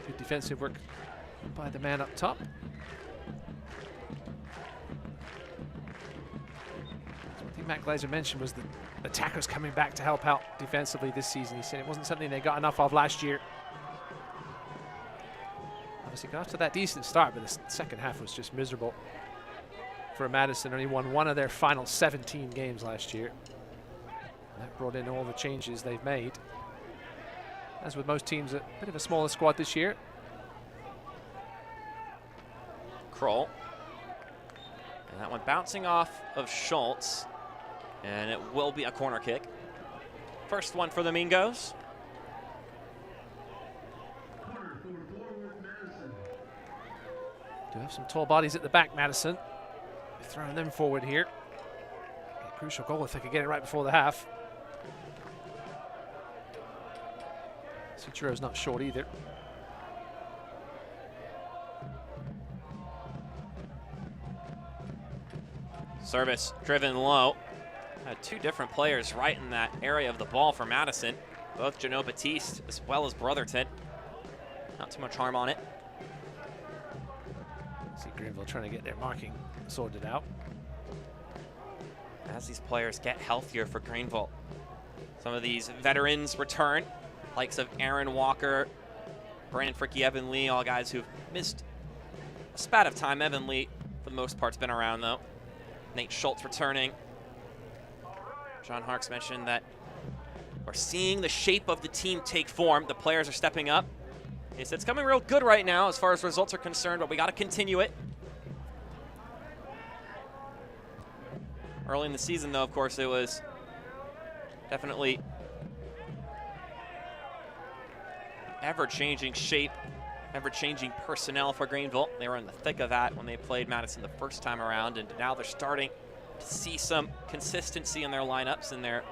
Good defensive work by the man up top. One thing Matt Glazer mentioned was the attackers coming back to help out defensively this season. He said it wasn't something they got enough of last year. Obviously got off to that decent start, but the second half was just miserable for Madison. Only won one of their final 17 games last year. And that brought in all the changes they've made. As with most teams, a bit of a smaller squad this year. Kroll. And that one bouncing off of Schultz. And it will be a corner kick. First one for the Mingos. Do have some tall bodies at the back, Madison. They're throwing them forward here. A crucial goal if they could get it right before the half. Cicero's not short either. Service driven low. Had two different players right in that area of the ball for Madison. Both Jano Batiste as well as Brotherton. Not too much harm on it. See Greenville trying to get their marking sorted out. As these players get healthier for Greenville, some of these veterans return, likes of Aaron Walker, Brandon Fricky, Evan Lee, all guys who've missed a spat of time. Evan Lee, for the most part, has been around, though. Nate Schultz returning. John Harks mentioned that we're seeing the shape of the team take form. The players are stepping up. He said it's coming real good right now as far as results are concerned, but we got to continue it. Early in the season, though, of course, it was definitely ever-changing shape, ever-changing personnel for Greenville. They were in the thick of that when they played Madison the first time around, and now they're starting to see some consistency in their lineups and their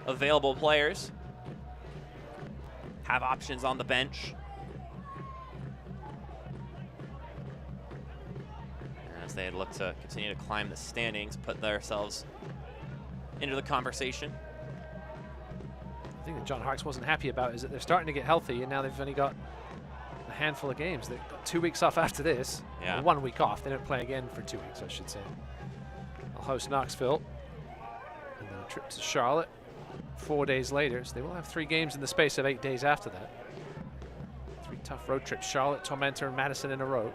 available players. Have options on the bench. As they look to continue to climb the standings, put themselves into the conversation. The thing that John Harks wasn't happy about is that they're starting to get healthy, and now they've only got a handful of games. They've got 2 weeks off after this. Yeah. Or 1 week off. They don't play again for 2 weeks, I should say. They'll host Knoxville, and then a trip to Charlotte 4 days later. So they will have 3 games in the space of 8 days after that. Tough road trip. Charlotte, Tormentor, and Madison in a row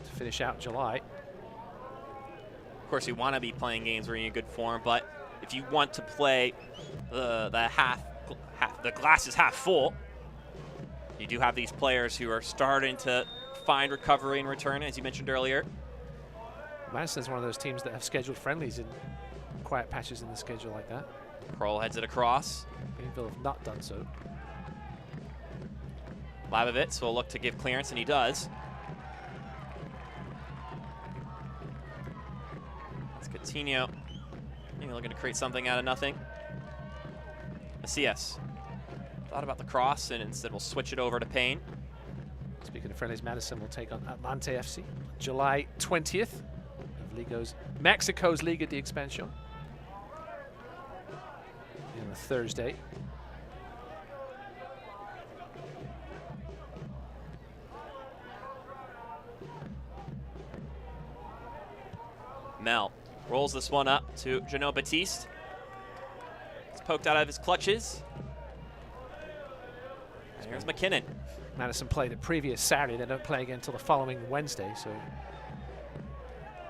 to finish out July. Of course, you want to be playing games where you're in good form, but if you want to play the glass is half full, you do have these players who are starting to find recovery and return, as you mentioned earlier. Madison's one of those teams that have scheduled friendlies in quiet patches in the schedule like that. Kroll heads it across. Greenville have not done so. Labovitz will look to give clearance, and he does. It's Coutinho. Maybe looking to create something out of nothing. Macias thought about the cross and instead will switch it over to Payne. Speaking of friendlies, Madison will take on Atlante FC July 20th of Mexico's Liga de Expansión on a Thursday. Mel rolls this one up to Jeannot Baptiste. It's poked out of his clutches. And here's McKinnon. Madison played it previous Saturday. They don't play again until the following Wednesday, so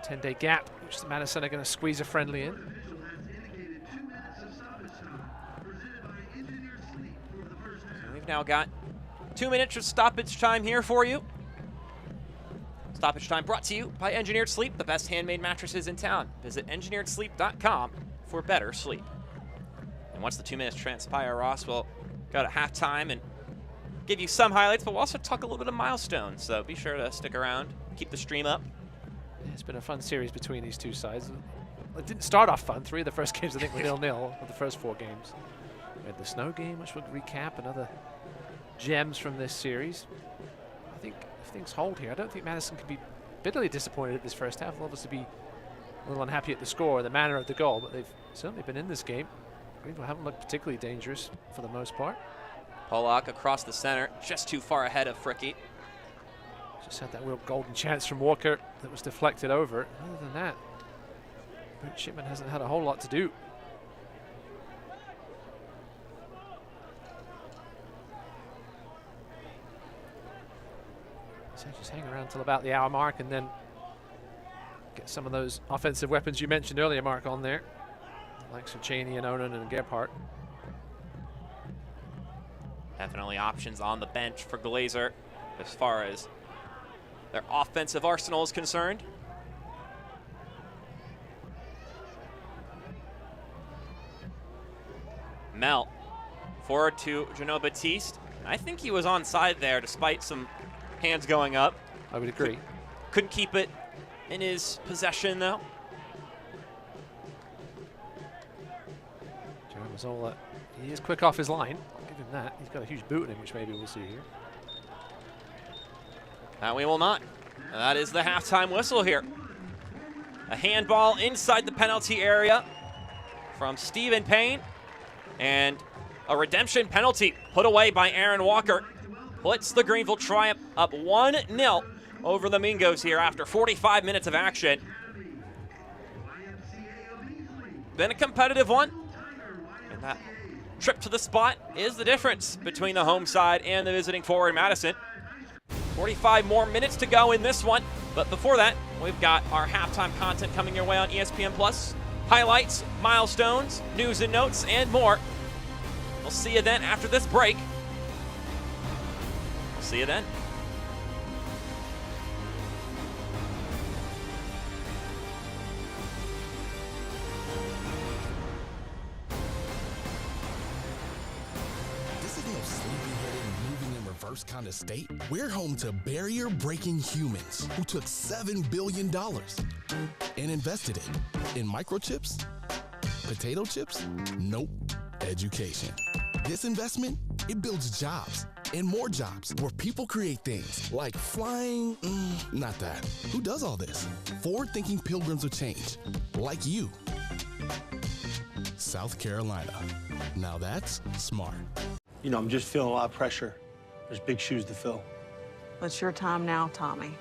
10-day gap, which Madison are going to squeeze a friendly in. And we've now got 2 minutes of stoppage time here for you. Stoppage time brought to you by Engineered Sleep, the best handmade mattresses in town. Visit engineeredsleep.com for better sleep. And once the 2 minutes transpire, Ross will go to halftime and give you some highlights, but we'll also talk a little bit of milestones. So be sure to stick around, keep the stream up. Yeah, it's been a fun series between these two sides. It didn't start off fun. 3 of the first games, I think, were 0-0 of the first 4 games. We had the snow game, which we'll recap, and other gems from this series. I think if things hold here, I don't think Madison can be bitterly disappointed at this first half. They'll obviously be a little unhappy at the score, the manner of the goal, but they've certainly been in this game. Greenville haven't looked particularly dangerous for the most part. Pollock across the center, just too far ahead of Fricke. Just had that real golden chance from Walker that was deflected over. Other than that, Brent Shipman hasn't had a whole lot to do. So just hang around till about the hour mark and then get some of those offensive weapons you mentioned earlier, Mark, on there. Like Cheney and Onan and Gebhardt. Definitely options on the bench for Glazer as far as their offensive arsenal is concerned. Mel forward to Jeannot Baptiste. I think he was onside there despite some hands going up. I would agree. Couldn't keep it in his possession though. Jerome Mazzola, he is quick off his line. I'll give him that. He's got a huge boot in him, which maybe we'll see here. That we will not. And that is the halftime whistle here. A handball inside the penalty area from Stephen Payne. And a redemption penalty put away by Aaron Walker. Puts the Greenville Triumph up 1-0 over the Mingos here after 45 minutes of action. Then a competitive one. And that trip to the spot is the difference between the home side and the visiting forward Madison. 45 more minutes to go in this one. But before that, we've got our halftime content coming your way on ESPN+. Highlights, milestones, news and notes, and more. We'll see you then after this break. We'll see you then. This is no sleepy-headed and moving in reverse kind of state. We're home to barrier-breaking humans who took $7 billion and invested it in microchips, potato chips, nope, education. This investment, it builds jobs and more jobs where people create things like flying, not that. Who does all this? Forward-thinking pilgrims of change, like you. South Carolina. Now that's smart. You know, I'm just feeling a lot of pressure. There's big shoes to fill. It's your time now, Tommy.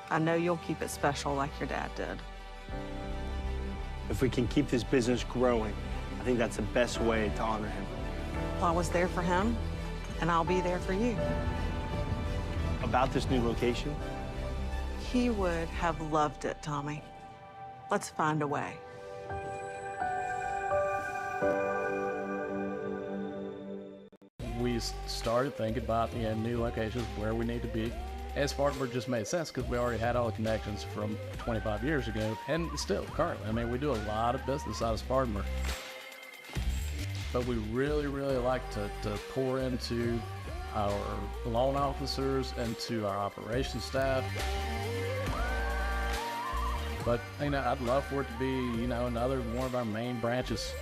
I know you'll keep it special like your dad did. If we can keep this business growing, I think that's the best way to honor him. Well, I was there for him, and I'll be there for you. about this new location? He would have loved it, Tommy. Let's find a way. We started thinking about new locations where we need to be. As Spartanburg just made sense because we already had all the connections from 25 years ago, and still currently. I mean, we do a lot of business out of Spartanburg. But we really, really like to pour into our loan officers and to our operations staff. But, I'd love for it to be, another one of our main branches.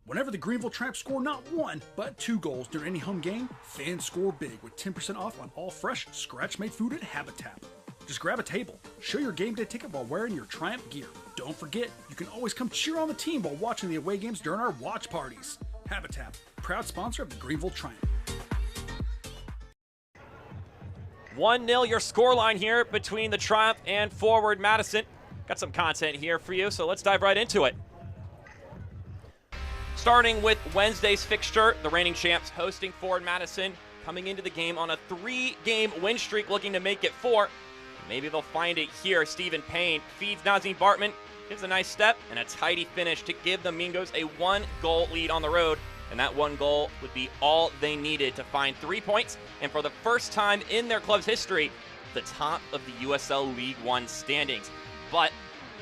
Whenever the Greenville Tramps score not 1, but 2 goals during any home game, fans score big with 10% off on all fresh, scratch-made food at Habitat. Just grab a table, show your game day ticket while wearing your Triumph gear. Don't forget, you can always come cheer on the team while watching the away games during our watch parties. Habitat, proud sponsor of the Greenville Triumph. 1-0 your scoreline here between the Triumph and Forward Madison. Got some content here for you, so let's dive right into it. Starting with Wednesday's fixture, the reigning champs hosting Forward Madison, coming into the game on a 3-game win streak, looking to make it 4. Maybe they'll find it here. Stephen Payne feeds Nazim Bartman, gives a nice step and a tidy finish to give the Mingos a 1-goal lead on the road. And that 1 goal would be all they needed to find 3 points. And for the first time in their club's history, the top of the USL League One standings. But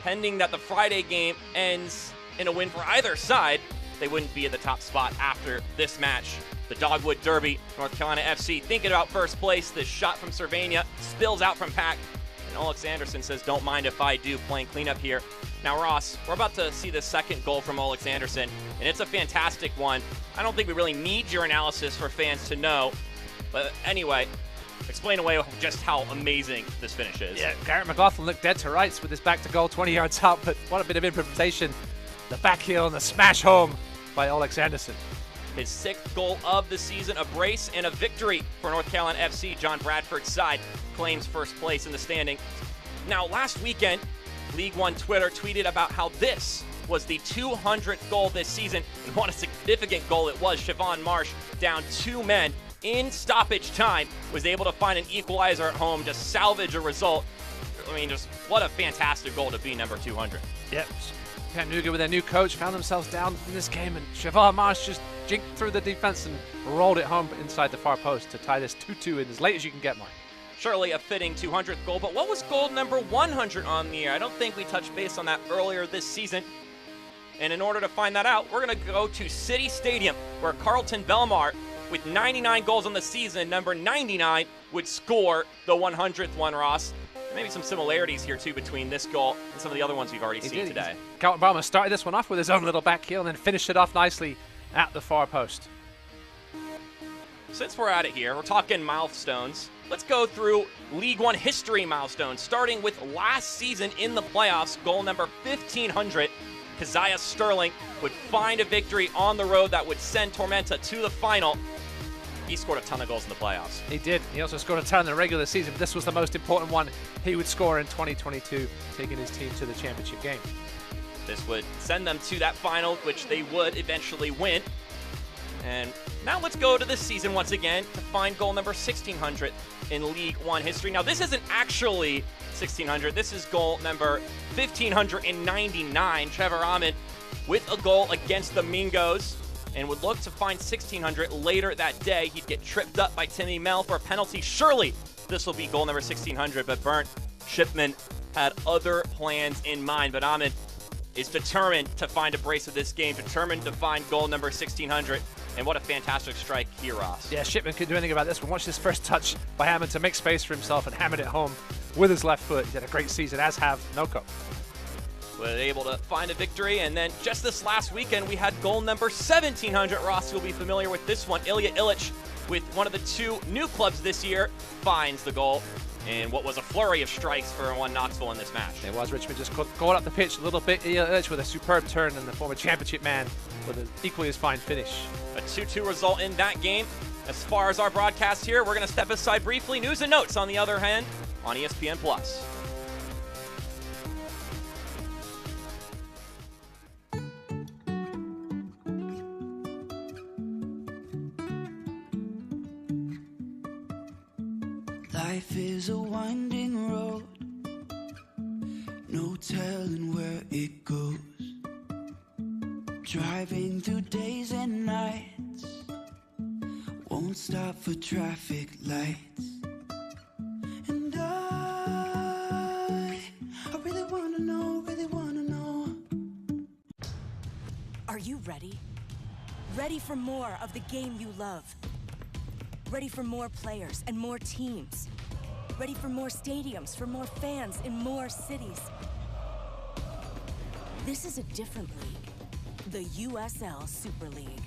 pending that the Friday game ends in a win for either side, they wouldn't be at the top spot after this match. The Dogwood Derby, North Carolina FC thinking about first place. This shot from Cervania spills out from Pack. And Alex Anderson says, don't mind if I do, playing cleanup here. Now, Ross, we're about to see the second goal from Alex Anderson, and it's a fantastic one. I don't think we really need your analysis for fans to know. But anyway, explain away just how amazing this finish is. Yeah, Garrett McLaughlin looked dead to rights with his back to goal 20 yards out, but what a bit of improvisation. The back heel and the smash home by Alex Anderson. His 6th goal of the season, a brace and a victory for North Carolina FC. John Bradford's side claims first place in the standing. Now, last weekend, League One Twitter tweeted about how this was the 200th goal this season, and what a significant goal it was. Siobhan Marsh, down 2 men in stoppage time, was able to find an equalizer at home to salvage a result. I mean, just what a fantastic goal to be number 200. Yep. Chattanooga with their new coach found themselves down in this game, and Siobhan Marsh just jinked through the defense and rolled it home inside the far post to tie this 2-2 in as late as you can get, Mike. Surely a fitting 200th goal, but what was goal number 100 on the year? I don't think we touched base on that earlier this season. And in order to find that out, we're going to go to City Stadium, where Carlton Belmar, with 99 goals on the season, number 99, would score the 100th one, Ross. Maybe some similarities here, too, between this goal and some of the other ones we've already seen today. Carlton Belmar started this one off with his own little back heel and then finished it off nicely at the far post. Since we're at it here, we're talking milestones. Let's go through League One history milestones, starting with last season in the playoffs, goal number 1,500. Keziah Sterling would find a victory on the road that would send Tormenta to the final. He scored a ton of goals in the playoffs. He did. He also scored a ton in the regular season, but this was the most important one he would score in 2022, taking his team to the championship game. This would send them to that final, which they would eventually win. And now let's go to this season once again to find goal number 1,600 in League One history. Now, this isn't actually 1,600. This is goal number 1,599. Trevor Ahmed with a goal against the Mingos, and would look to find 1,600 later that day. He'd get tripped up by Timmy Mel for a penalty. Surely this will be goal number 1,600, but Bernd Shipman had other plans in mind. But Ahmed is determined to find a brace of this game, determined to find goal number 1,600. And what a fantastic strike here, Ross. Yeah, Shipman couldn't do anything about this one. Watch this first touch by Hammond to make space for himself and hammered it home with his left foot. He's had a great season, as have Noko. Was able to find a victory, and then just this last weekend, we had goal number 1,700. Ross, you'll be familiar with this one. Ilya Illich, with one of the 2 new clubs this year, finds the goal. And what was a flurry of strikes for one Knoxville in this match. It was. Richmond just going up the pitch a little bit. Ilya Illich with a superb turn, and the former championship man with an equally as fine finish. A 2-2 result in that game. As far as our broadcast here, we're going to step aside briefly. News and notes, on the other hand, on ESPN+. winding road, no telling where it goes. Driving through days and nights, won't stop for traffic lights. And I really wanna know, really wanna know. Are you ready? Ready for more of the game you love? Ready for more players and more teams? Ready for more stadiums, for more fans in more cities? This is a different league. The USL Super League.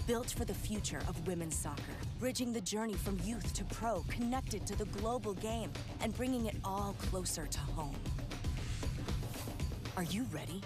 Built for the future of women's soccer. Bridging the journey from youth to pro, connected to the global game, and bringing it all closer to home. Are you ready?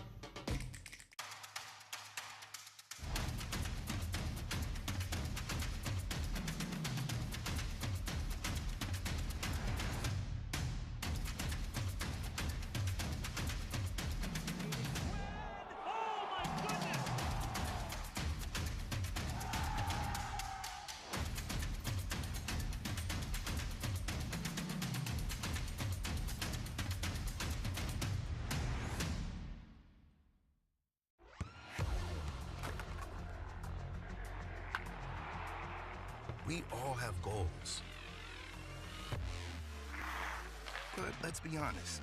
We all have goals. But let's be honest.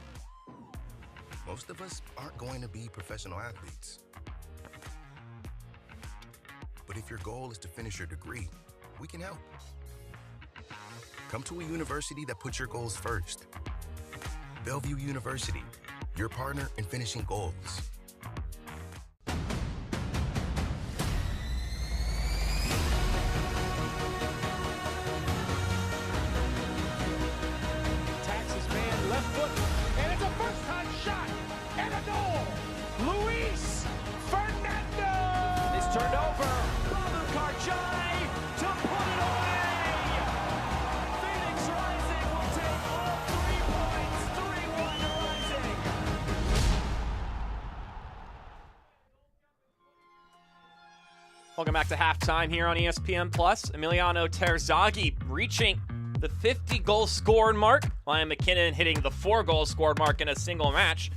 Most of us aren't going to be professional athletes. But if your goal is to finish your degree, we can help. Come to a university that puts your goals first. Bellevue University, your partner in finishing goals. Welcome back to halftime here on ESPN+. Emiliano Terzaghi reaching the 50-goal scored mark. Liam McKinnon hitting the 4-goal scored mark in a single match.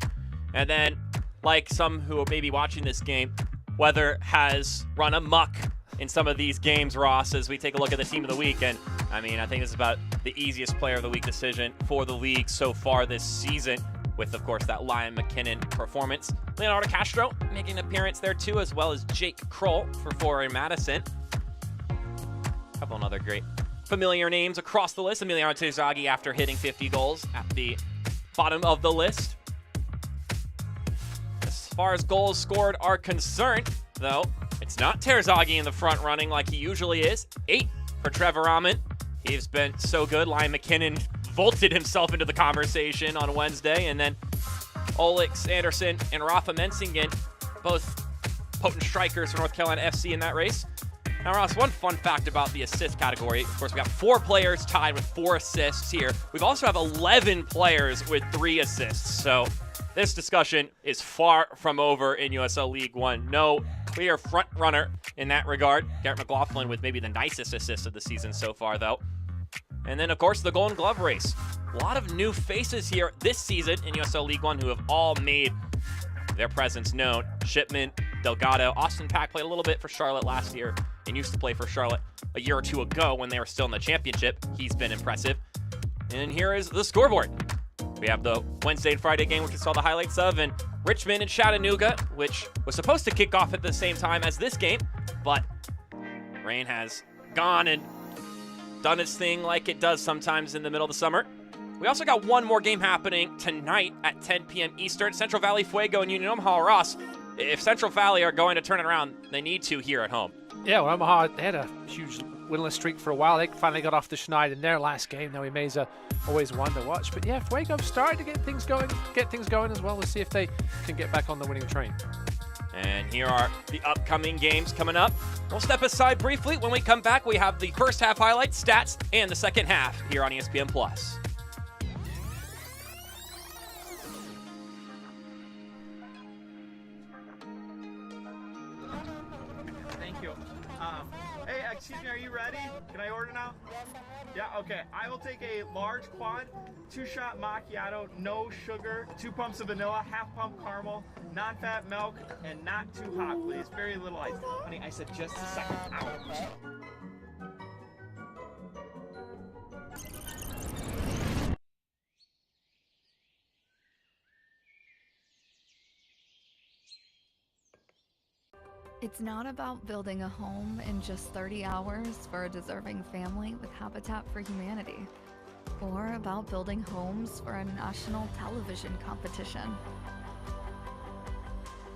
And then, like some who may be watching this game, weather has run amok in some of these games, Ross, as we take a look at the team of the week. And, I mean, I think this is about the easiest player of the week decision for the league so far this season, with, of course, that Liam McKinnon performance. Leonardo Castro making an appearance there, too, as well as Jake Kroll for forward Madison. A couple of other great familiar names across the list. Emiliano Terzaghi after hitting 50 goals at the bottom of the list. As far as goals scored are concerned, though, it's not Terzaghi in the front running like he usually is. 8 for Trevor Rahman. He's been so good. Liam McKinnon vaulted himself into the conversation on Wednesday, and then Olix Anderson and Rafa Mensingen, both potent strikers for North Carolina FC in that race. Now, Ross, one fun fact about the assist category, of course, we got 4 players tied with 4 assists here. We also have 11 players with 3 assists, so this discussion is far from over in USL League One. No clear front runner in that regard. Garrett McLaughlin with maybe the nicest assist of the season so far, though. And then, of course, the Golden Glove race. A lot of new faces here this season in USL League One who have all made their presence known. Shipman, Delgado, Austin Pack played a little bit for Charlotte last year and used to play for Charlotte a year or 2 ago when they were still in the championship. He's been impressive. And here is the scoreboard. We have the Wednesday and Friday game, which we saw the highlights of, and Richmond and Chattanooga, which was supposed to kick off at the same time as this game, but rain has gone and done its thing like it does sometimes in the middle of the summer. We also got one more game happening tonight at 10 p.m. Eastern. Central Valley Fuego and Union Omaha. Ross, if Central Valley are going to turn it around, they need to here at home. Yeah, well, Omaha, they had a huge winless streak for a while. They finally got off the schneid in their last game. Now, Meza always one to watch. But yeah, Fuego started to get things going as well. We'll see if they can get back on the winning train. And here are the upcoming games coming up. We'll step aside briefly. When we come back, we have the first half highlights, stats, and the second half here on ESPN+. Thank you. Hey, excuse me, are you ready? Can I order now? Yeah, okay. I will take a large quad, 2-shot macchiato, no sugar, 2 pumps of vanilla, half pump caramel, non-fat milk, and not too hot, please. Very little ice. Honey, I said just a second. Ow. It's not about building a home in just 30 hours for a deserving family with Habitat for Humanity, or about building homes for a national television competition.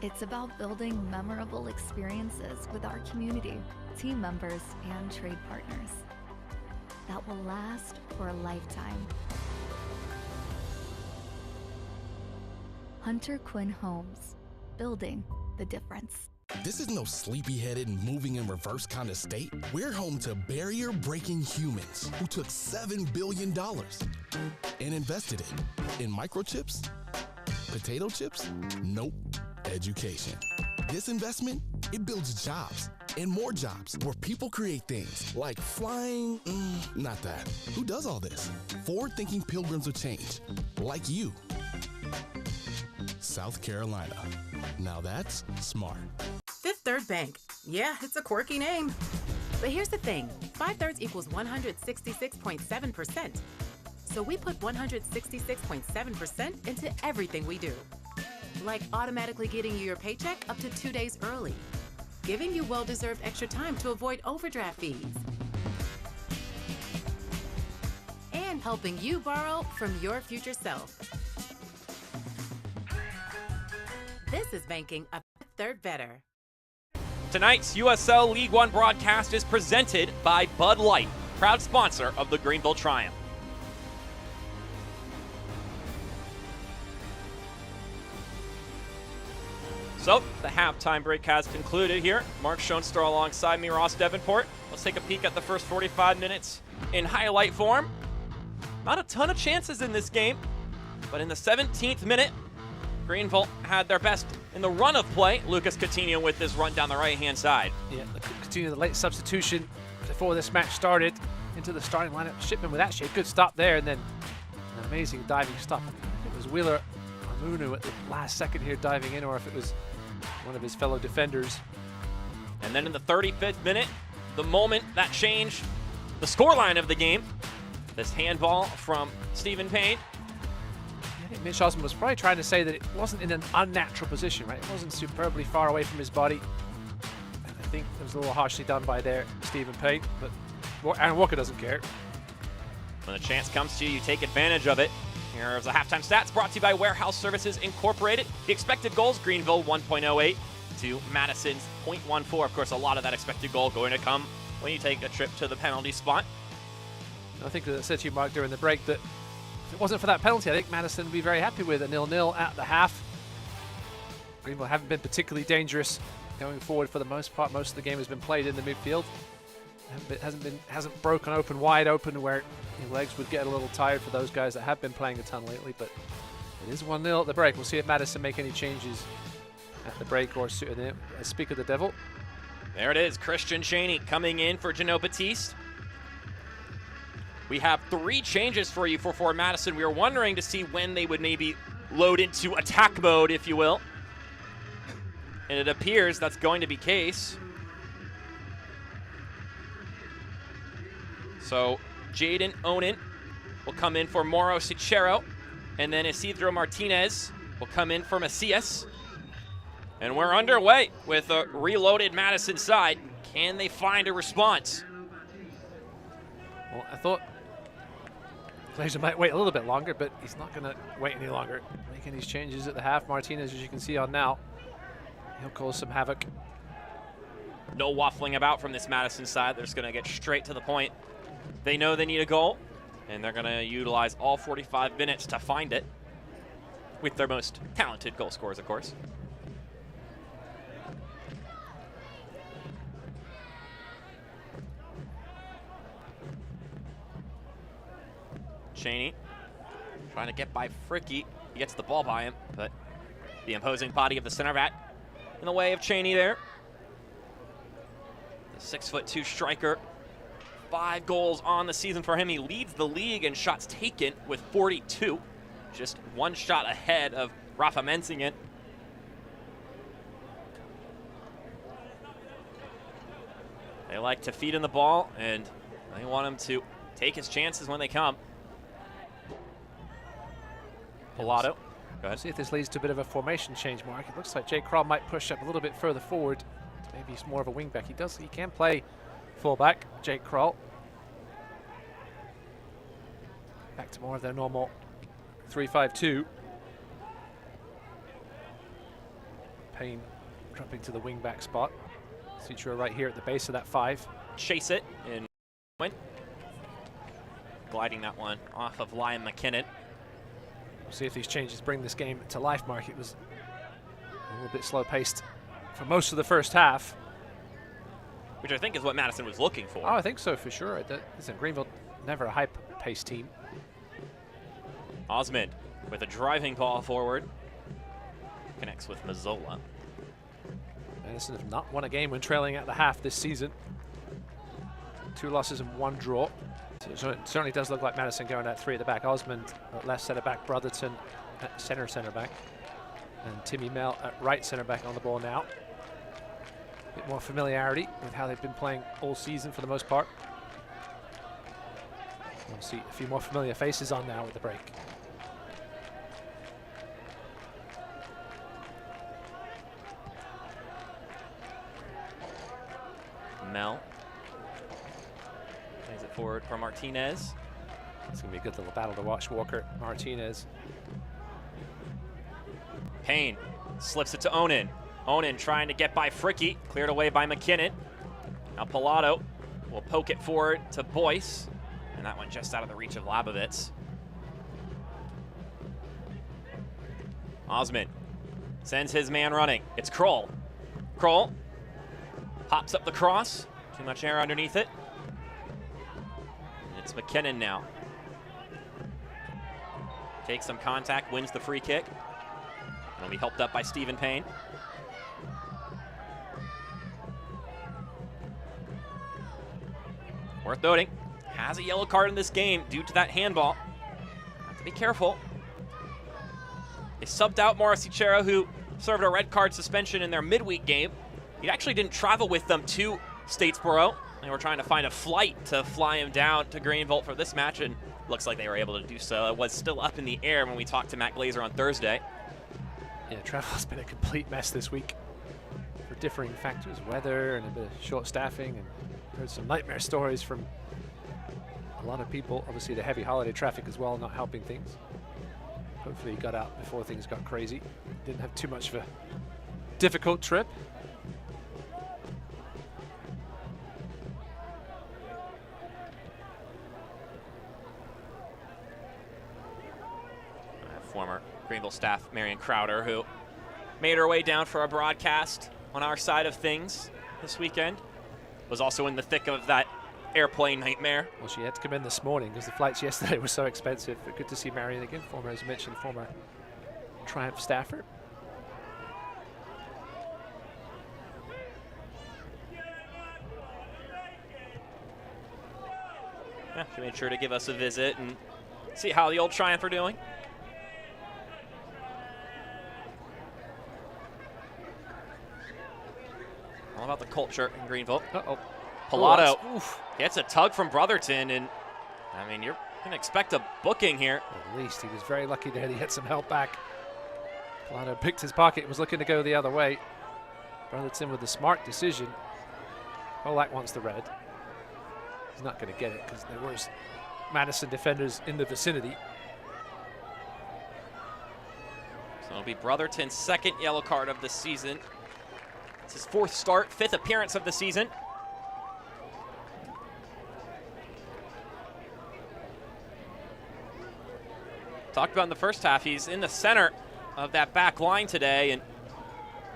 It's about building memorable experiences with our community, team members, and trade partners that will last for a lifetime. Hunter Quinn Homes, building the difference. This is no sleepy-headed, moving in reverse kind of state. We're home to barrier-breaking humans who took $7 billion and invested it in microchips, potato chips, nope, education. This investment, it builds jobs and more jobs where people create things like flying, not that. Who does all this? Forward-thinking pilgrims of change, like you. South Carolina. Now that's smart. Fifth Third Bank. Yeah, it's a quirky name. But here's the thing. 5/3 equals 166.7%. So we put 166.7% into everything we do. Like automatically getting you your paycheck up to 2 days early. Giving you well-deserved extra time to avoid overdraft fees. And helping you borrow from your future self. This is banking a Fifth Third better. Tonight's USL League One broadcast is presented by Bud Light, proud sponsor of the Greenville Triumph. So, the halftime break has concluded here. Mark Schoenster alongside me, Ross Davenport. Let's take a peek at the first 45 minutes in highlight form. Not a ton of chances in this game, but in the 17th minute, Greenville had their best in the run of play. Lucas Coutinho with this run down the right-hand side. Yeah, Coutinho, the late substitution before this match started into the starting lineup. Shipman with actually a good stop there, and then an amazing diving stop. It was Wheeler Amunu at the last second here diving in, or if it was one of his fellow defenders. And then in the 35th minute, the moment that changed the scoreline of the game, this handball from Stephen Payne. I think Mitch Osmond was probably trying to say that it wasn't in an unnatural position, right? It wasn't superbly far away from his body. And I think it was a little harshly done by there, Stephen Payne, but Aaron Walker doesn't care. When the chance comes to you, you take advantage of it. Here's the halftime stats brought to you by Warehouse Services Incorporated. The expected goals, Greenville 1.08 to Madison's 0.14. Of course, a lot of that expected goal going to come when you take a trip to the penalty spot. I think I said to you, Mark, during the break that if it wasn't for that penalty, I think Madison would be very happy with a 0-0 at the half. Greenville haven't been particularly dangerous going forward for the most part. Most of the game has been played in the midfield. Hasn't broken open wide open where your legs would get a little tired for those guys that have been playing a ton lately. But it is 1-0 at the break. We'll see if Madison make any changes at the break or speak of the devil. There it is, Christian Cheney coming in for Jeannot Baptiste. We have 3 changes for you for Madison. We were wondering to see when they would maybe load into attack mode, if you will. And it appears that's going to be the case. So Jaden Onen will come in for Mauro Cicero. And then Isidro Martinez will come in for Macias. And we're underway with a reloaded Madison side. Can they find a response? Well, I thought Glazer might wait a little bit longer, but he's not going to wait any longer. Making these changes at the half. Martinez, as you can see on now, he'll cause some havoc. No waffling about from this Madison side. They're just going to get straight to the point. They know they need a goal, and they're going to utilize all 45 minutes to find it with their most talented goal scorers, of course. Cheney trying to get by Fricky. He gets the ball by him, but the imposing body of the center back in the way of Cheney there. 6'2" striker. 5 goals on the season for him. He leads the league in shots taken with 42. Just 1 shot ahead of Rafa Mensingen. They like to feed in the ball, and they want him to take his chances when they come. Pilato. Go ahead. See if this leads to a bit of a formation change, Mark. It looks like Jay Kroll might push up a little bit further forward. Maybe he's more of a wingback. He can play fullback, Jake Kroll. Back to more of their normal 3-5-2. Payne dropping to the wingback spot. Sutura right here at the base of that 5. Chase it and win. Gliding that one off of Liam McKinnon. We'll see if these changes bring this game to life, Mark. It was a little bit slow-paced for most of the first half. Which I think is what Madison was looking for. Oh, I think so, for sure. Listen, Greenville, never a high-paced team. Osmond with a driving ball forward. Connects with Mazzola. Madison have not won a game when trailing at the half this season. 2 losses and 1 draw. So it certainly does look like Madison going at 3 at the back. Osmond at left centre back, Brotherton at centre back, and Timmy Mel at right centre back on the ball now. A bit more familiarity with how they've been playing all season for the most part. We'll see a few more familiar faces on now with the break. Mel plays it forward for Martinez. It's going to be a good little battle to watch. Walker, Martinez. Payne slips it to Onan. Onan trying to get by Fricky, cleared away by McKinnon. Now Pilato will poke it forward to Boyce, and that went just out of the reach of Labovitz. Osmond sends his man running. It's Kroll. Kroll pops up the cross. Too much air underneath it. And it's McKinnon now. Takes some contact, wins the free kick. And will be helped up by Stephen Payne. Worth noting, has a yellow card in this game due to that handball. Have to be careful. They subbed out Morris Ichero, who served a red card suspension in their midweek game. He actually didn't travel with them to Statesboro. They were trying to find a flight to fly him down to Greenville for this match, and looks like they were able to do so. It was still up in the air when we talked to Matt Glazer on Thursday. Yeah, travel's been a complete mess this week for differing factors, weather and a bit of short staffing, and heard some nightmare stories from a lot of people. Obviously the heavy holiday traffic as well, not helping things. Hopefully he got out before things got crazy. Didn't have too much of a difficult trip. Former Greenville staff Marion Crowder, who made her way down for our broadcast on our side of things this weekend, was also in the thick of that airplane nightmare. Well, she had to come in this morning because the flights yesterday were so expensive. But good to see Marion again, former, as you mentioned, former Triumph staffer. Yeah, she made sure to give us a visit and see how the old Triumph are doing. All about the culture in Greenville. Uh-oh. Pilato gets a tug from Brotherton, and I mean, you're going to expect a booking here. At least he was very lucky there. He had some help back. Pilato picked his pocket, was looking to go the other way. Brotherton with a smart decision. Polak wants the red. He's not going to get it because there was Madison defenders in the vicinity. So it'll be Brotherton's 2nd yellow card of the season. It's his 4th start, 5th appearance of the season. Talked about in the first half, he's in the center of that back line today, and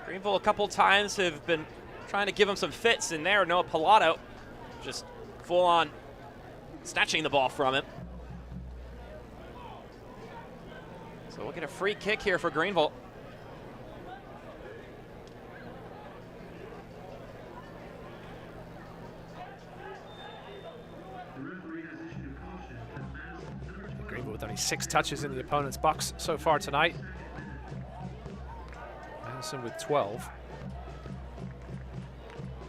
Greenville a couple times have been trying to give him some fits in there. Noah Pilato just full on snatching the ball from him. So we'll get a free kick here for Greenville. 6 touches in the opponent's box so far tonight. Madison with 12.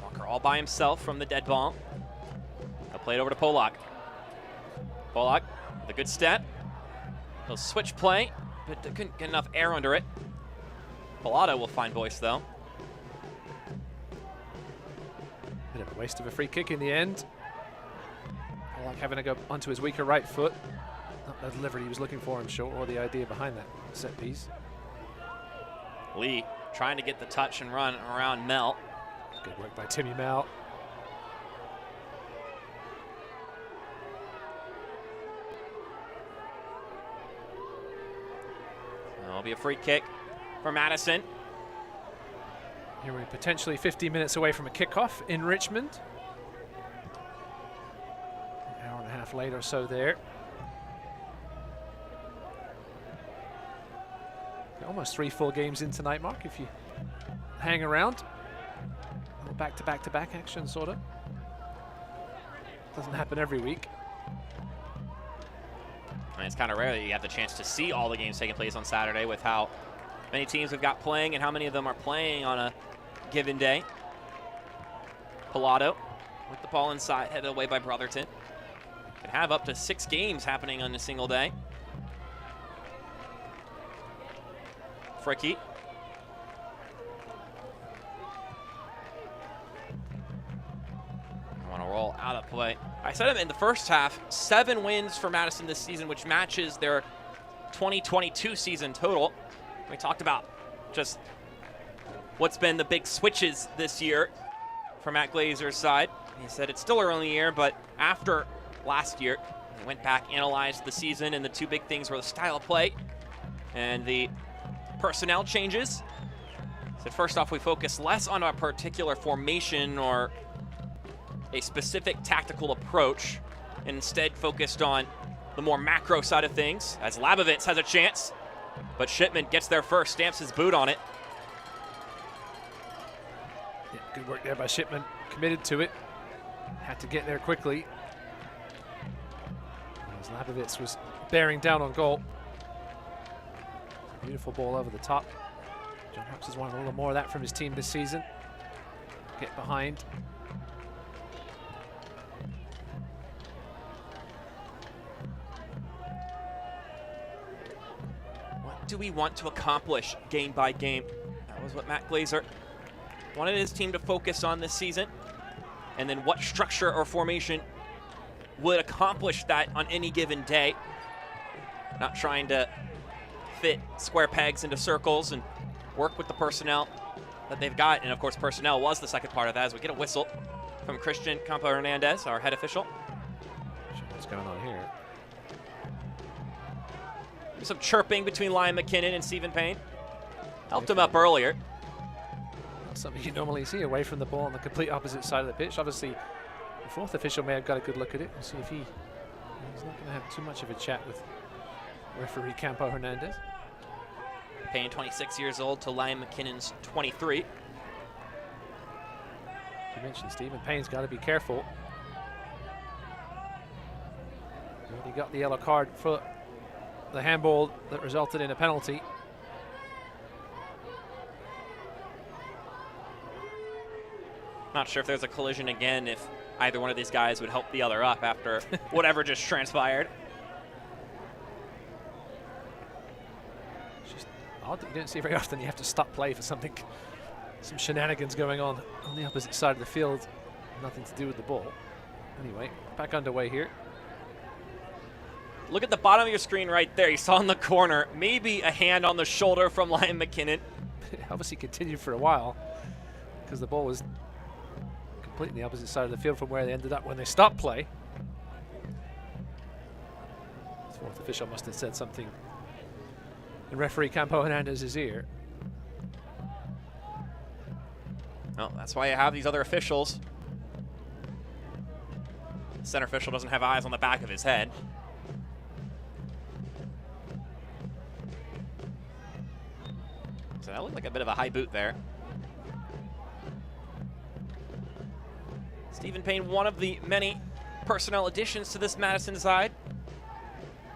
Walker all by himself from the dead ball. They'll play it over to Polak. Polak with a good step. He'll switch play, but couldn't get enough air under it. Pilato will find voice though. Bit of a waste of a free kick in the end. Polak having to go onto his weaker right foot. Not the delivery he was looking for, I'm sure, or the idea behind that set piece. Lee trying to get the touch and run around Mel. Good work by Timmy Mel. That'll be a free kick for Madison. Here we're potentially 15 minutes away from a kickoff in Richmond. An hour and a half late or so there. Almost 3 full games in tonight, Mark, if you hang around. A little back-to-back-to-back action, sort of. Doesn't happen every week. I mean, it's kind of rare that you have the chance to see all the games taking place on Saturday with how many teams we've got playing and how many of them are playing on a given day. Pilato with the ball inside, headed away by Brotherton. Can have up to 6 games happening on a single day. Fricky. I want to roll out of play. I said it in the first half, 7 wins for Madison this season, which matches their 2022 season total. We talked about just what's been the big switches this year for Matt Glazer's side. He said it's still early in the year, but after last year, he went back, analyzed the season, and the 2 big things were the style of play and the personnel changes. So first off, we focus less on a particular formation or a specific tactical approach, and instead focused on the more macro side of things, as Labovitz has a chance, but Shipman gets there first, stamps his boot on it. Yeah, good work there by Shipman, committed to it. Had to get there quickly. As Labovitz was bearing down on goal. Beautiful ball over the top. John Hawks has wanted a little more of that from his team this season. Get behind. What do we want to accomplish game by game? That was what Matt Glazer wanted his team to focus on this season. And then what structure or formation would accomplish that on any given day. Not trying to fit square pegs into circles and work with the personnel that they've got. And of course, personnel was the second part of that, as we get a whistle from Christian Campo Hernandez, our head official. What's going on here? Some chirping between Liam McKinnon and Stephen Payne. Helped him up earlier. Not something you normally see, away from the ball on the complete opposite side of the pitch. Obviously, the 4th official may have got a good look at it. We'll see if he's not going to have too much of a chat with referee Campo Hernandez. Payne 26 years old to Liam McKinnon's 23. You mentioned Stephen Payne's got to be careful. He got the yellow card for the handball that resulted in a penalty. Not sure if there's a collision again, if either one of these guys would help the other up after whatever just transpired. Odd that you don't see very often. You have to stop play for something, some shenanigans going on the opposite side of the field. Nothing to do with the ball. Anyway, back underway here. Look at the bottom of your screen right there. You saw in the corner, maybe a hand on the shoulder from Liam McKinnon. It obviously continued for a while because the ball was completely the opposite side of the field from where they ended up when they stopped play. The 4th official must have said something in referee Campo Hernandez's ear. Well, that's why you have these other officials. The center official doesn't have eyes on the back of his head. So that looked like a bit of a high boot there. Stephen Payne, one of the many personnel additions to this Madison side.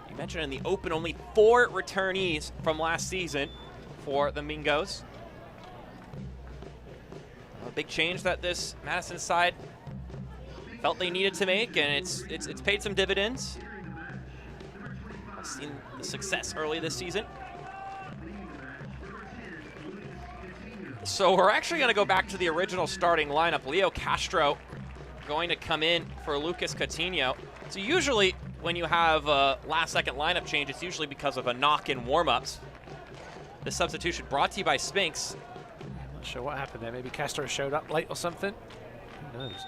You mentioned in the open, only 4 returnees from last season for the Mingos. A big change that this Madison side felt they needed to make, and it's paid some dividends. I've seen the success early this season. So we're actually going to go back to the original starting lineup. Leo Castro going to come in for Lucas Coutinho. So usually when you have a last-second lineup change, it's usually because of a knock in warm-ups. The substitution brought to you by Spinks. I'm not sure what happened there. Maybe Castro showed up late or something. Who knows?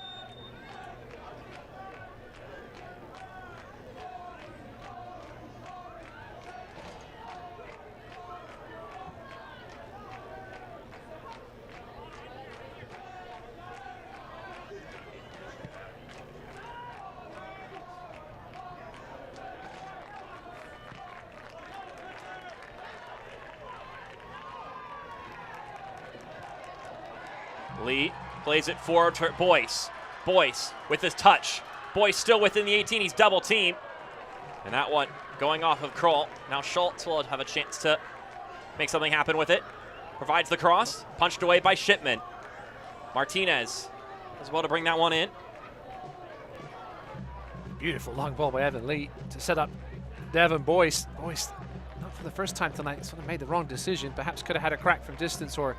Lee plays it forward to Boyce. Boyce with his touch. Boyce still within the 18. He's double teamed. And that one going off of Kroll. Now Schultz will have a chance to make something happen with it. Provides the cross. Punched away by Shipman. Martinez as well to bring that one in. Beautiful long ball by Evan Lee to set up Devon Boyce. Boyce, not for the first time tonight, sort of made the wrong decision. Perhaps could have had a crack from distance or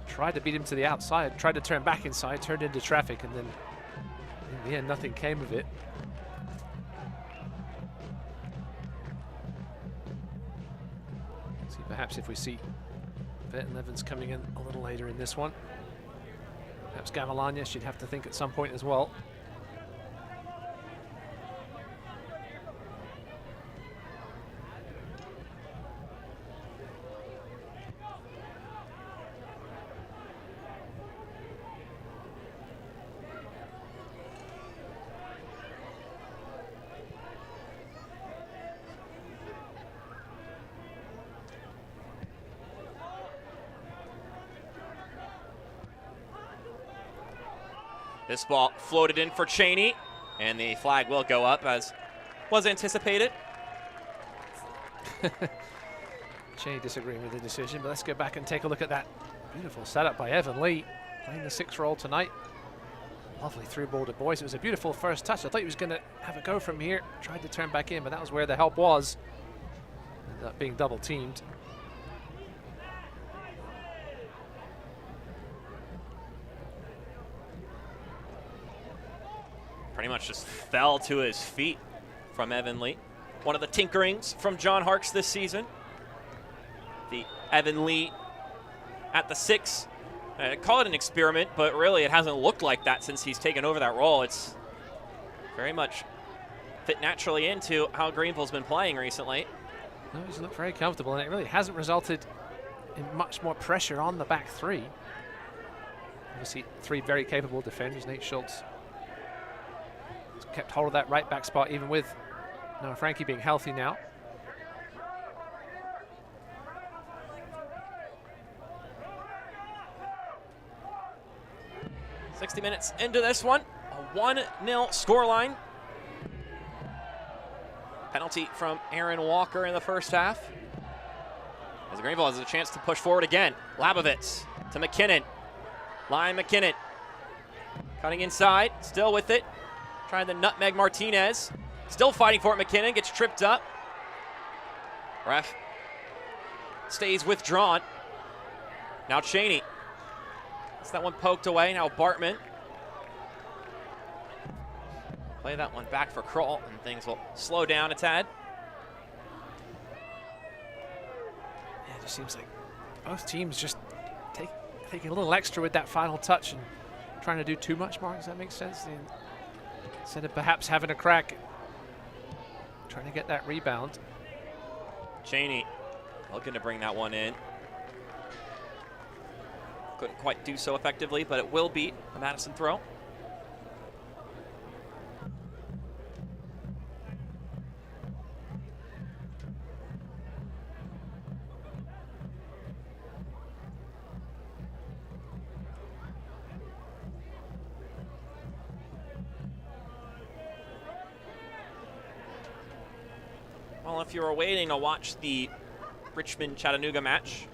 tried to beat him to the outside, tried to turn back inside, turned into traffic, and then in the end, nothing came of it. See, perhaps if we see Burton Evans coming in a little later in this one. Perhaps Gavilanes, she'd have to think at some point as well. This ball floated in for Cheney, and the flag will go up as was anticipated. Cheney disagreeing with the decision, but let's go back and take a look at that beautiful setup by Evan Lee, playing the 6th role tonight. Lovely through ball to Boyce. It was a beautiful first touch. I thought he was going to have a go from here, tried to turn back in, but that was where the help was. Ended up being double teamed. Pretty much just fell to his feet from Evan Lee. One of the tinkerings from John Harkes this season. The Evan Lee at the 6. I call it an experiment, but really it hasn't looked like that since he's taken over that role. It's very much fit naturally into how Greenville's been playing recently. No, he's looked very comfortable, and it really hasn't resulted in much more pressure on the back 3. Obviously, 3 very capable defenders. Nate Schultz kept hold of that right back spot, even with Noah Frankie being healthy now. "60 minutes into this one, a 1-0 scoreline. Penalty from Aaron Walker in the first half. As Greenville has a chance to push forward again. Labovitz to McKinnon. Ryan McKinnon cutting inside, still with it. Trying to nutmeg Martinez. Still fighting for it. McKinnon gets tripped up. Ref stays withdrawn. Now Cheney. Gets that one poked away. Now Bartman. Play that one back for Kroll, and things will slow down a tad. Yeah, it just seems like both teams just taking a little extra with that final touch and trying to do too much, Mark. Does that make sense? Instead of perhaps having a crack, trying to get that rebound. Cheney looking to bring that one in. Couldn't quite do so effectively, but it will be a Madison throw. Well, if you were waiting to watch the Richmond-Chattanooga match,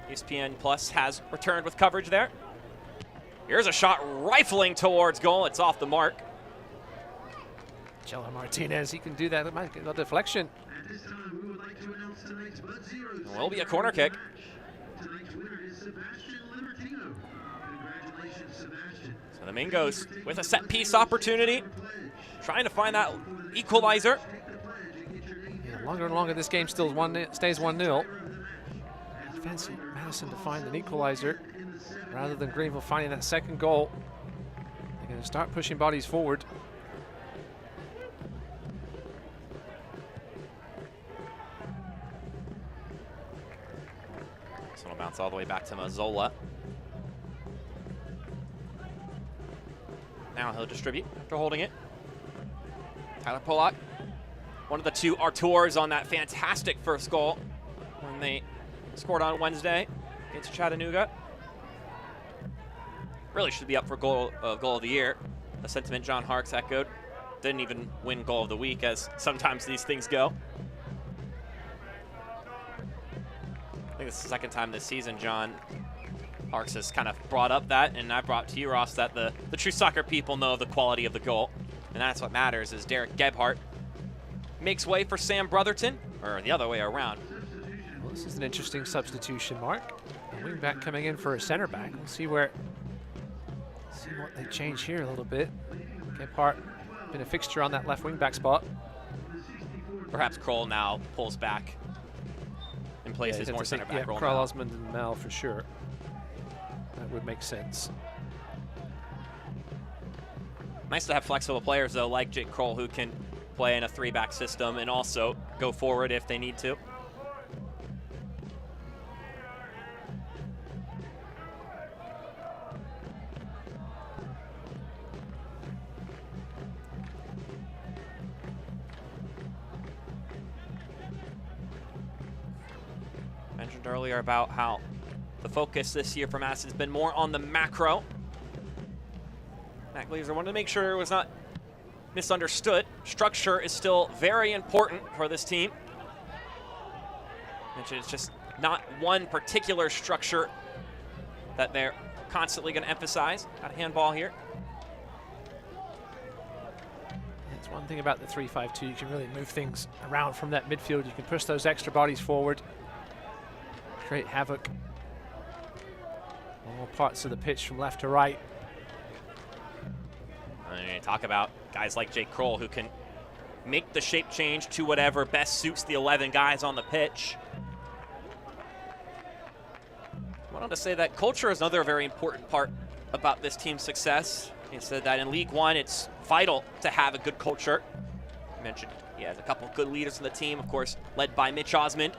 ESPN Plus has returned with coverage there. Here's a shot rifling towards goal. It's off the mark. Jello Martinez, he can do that. It might get a deflection. It will be a corner kick. So the Mingos with a set piece opportunity, trying to find that equalizer. Yeah, longer and longer this game still stays 1-0. Fancy Madison to find an equalizer rather than Greenville finding that second goal. They're going to start pushing bodies forward. This one will bounce all the way back to Mazzola. Now he'll distribute after holding it. Tyler Pollock, one of the two Arturs on that fantastic first goal when they scored on Wednesday against Chattanooga. Really should be up for goal of the year. A sentiment John Harkes echoed. Didn't even win goal of the week, as sometimes these things go. I think this is the second time this season John Harkes has kind of brought up that, and I brought to you, Ross, that the true soccer people know the quality of the goal. And that's what matters, is Derek Gebhardt makes way for Sam Brotherton, or the other way around. Well, this is an interesting substitution, Mark. A wing back coming in for a center back. We'll see what they change here a little bit. Gebhardt been a fixture on that left wing back spot. Perhaps Kroll now pulls back and plays his more center back role. Kroll, Osmond, and Mel for sure. That would make sense. Nice to have flexible players, though, like Jake Kroll, who can play in a three-back system and also go forward if they need to. Mentioned earlier about how the focus this year for Madison has been more on the macro. Matt Glazer wanted to make sure it was not misunderstood. Structure is still very important for this team. It's just not one particular structure that they're constantly going to emphasize. Got a handball here. That's one thing about the 3-5-2. You can really move things around from that midfield. You can push those extra bodies forward, create havoc. All parts of the pitch from left to right. And you talk about guys like Jake Kroll, who can make the shape change to whatever best suits the 11 guys on the pitch. I wanted to say that culture is another very important part about this team's success. He said that in League One, it's vital to have a good culture. He mentioned he has a couple of good leaders in the team, of course, led by Mitch Osmond.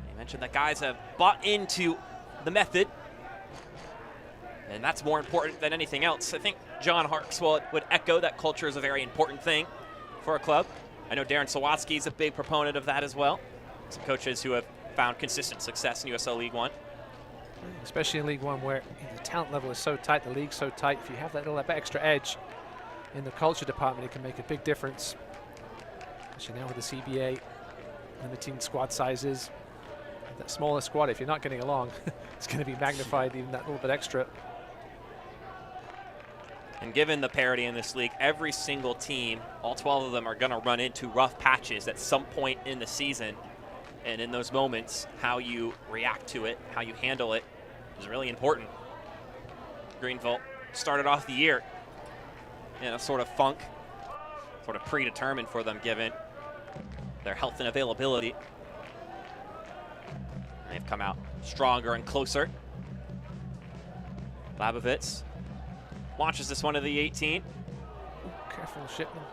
He mentioned that guys have bought into the method, and that's more important than anything else. I think John Harkes would echo that culture is a very important thing for a club. I know Darren Sawatsky is a big proponent of that as well. Some coaches who have found consistent success in USL League One. Especially in League One, where the talent level is so tight, the league's so tight. If you have that little extra edge in the culture department, it can make a big difference. Especially now with the CBA limiting squad sizes. That smaller squad, if you're not getting along, it's going to be magnified even that little bit extra. And given the parity in this league, every single team, all 12 of them, are going to run into rough patches at some point in the season. And in those moments, how you react to it, how you handle it, is really important. Greenville started off the year in a sort of funk, sort of predetermined for them given their health and availability. And they've come out stronger and closer. Labovitz launches this one to the 18. Careful, Shipman.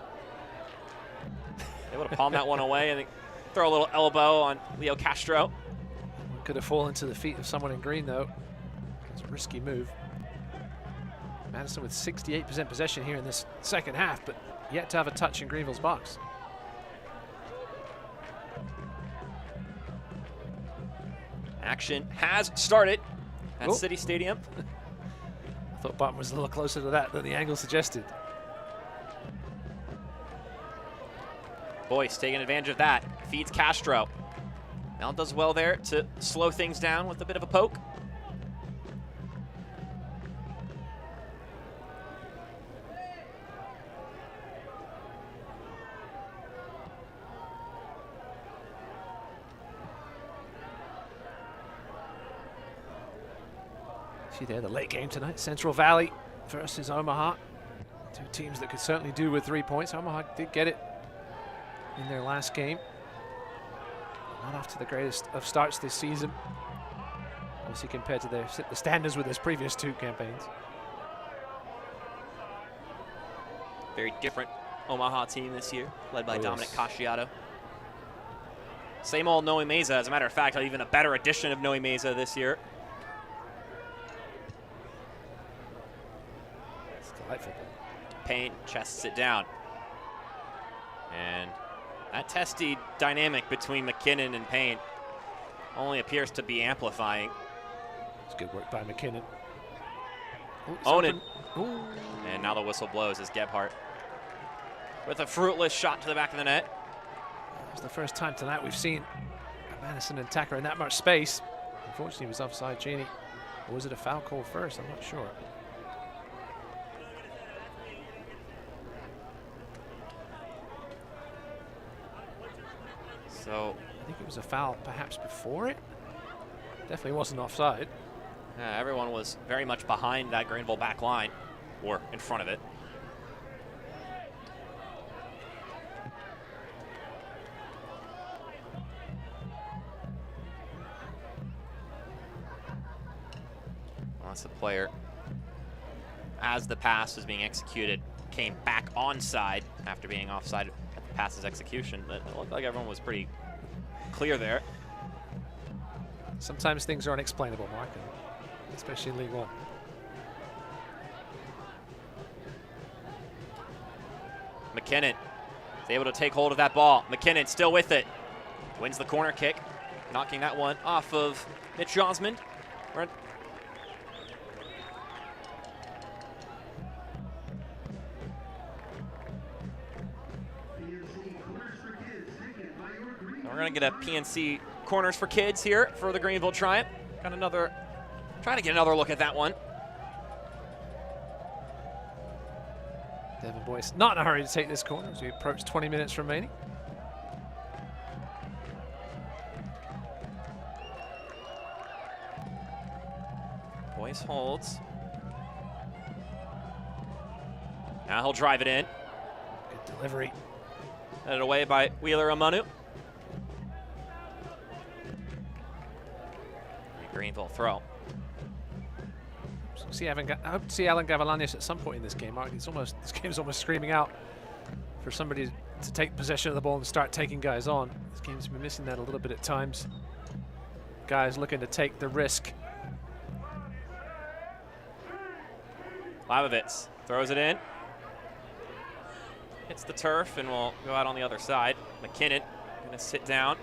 Able to palm that one away and throw a little elbow on Leo Castro. Could have fallen to the feet of someone in green, though. It's a risky move. Madison with 68% possession here in this second half, but yet to have a touch in Greenville's box. Action has started at City Stadium. I thought Button was a little closer to that than the angle suggested. Boyce taking advantage of that. Feeds Castro. Mel does well there to slow things down with a bit of a poke. See there, the late game tonight. Central Valley versus Omaha. Two teams that could certainly do with 3 points. Omaha did get it in their last game. Not off to the greatest of starts this season, obviously compared to the standards with his previous 2 campaigns. Very different Omaha team this year, led by Dominic Casciato. Same old Noe Meza, as a matter of fact, even a better edition of Noe Meza this year. It's delightful. Payne chests it down. And that testy dynamic between McKinnon and Payne only appears to be amplifying. It's good work by McKinnon. Onan. And now the whistle blows as Gebhardt with a fruitless shot to the back of the net. It's the first time tonight we've seen Madison and Tacker in that much space. Unfortunately, he was offside, Cheney. Or was it a foul call first? I'm not sure. So I think it was a foul perhaps before it. Definitely wasn't offside. Everyone was very much behind that Greenville back line, or in front of it. Once the player, as the pass was being executed, came back onside after being offside at the pass's execution, but it looked like everyone was pretty clear there. Sometimes things are unexplainable, Mark, especially in League One. McKinnon is able to take hold of that ball. McKinnon still with it. Wins the corner kick, knocking that one off of Mitch Osmond. We're going to get a PNC corners for kids here for the Greenville Triumph. Got another, trying to get another look at that one. Devin Boyce not in a hurry to take this corner as we approach 20 minutes remaining. Boyce holds. Now he'll drive it in. Good delivery. Headed away by Wheeler Amanu. Greenville throw. I hope to see Alan Gavalanis at some point in this game, Mark. This game's almost screaming out for somebody to take possession of the ball and start taking guys on. This game's been missing that a little bit at times. Guys looking to take the risk. Lavovitz throws it in. Hits the turf and will go out on the other side. McKinnon going to sit down.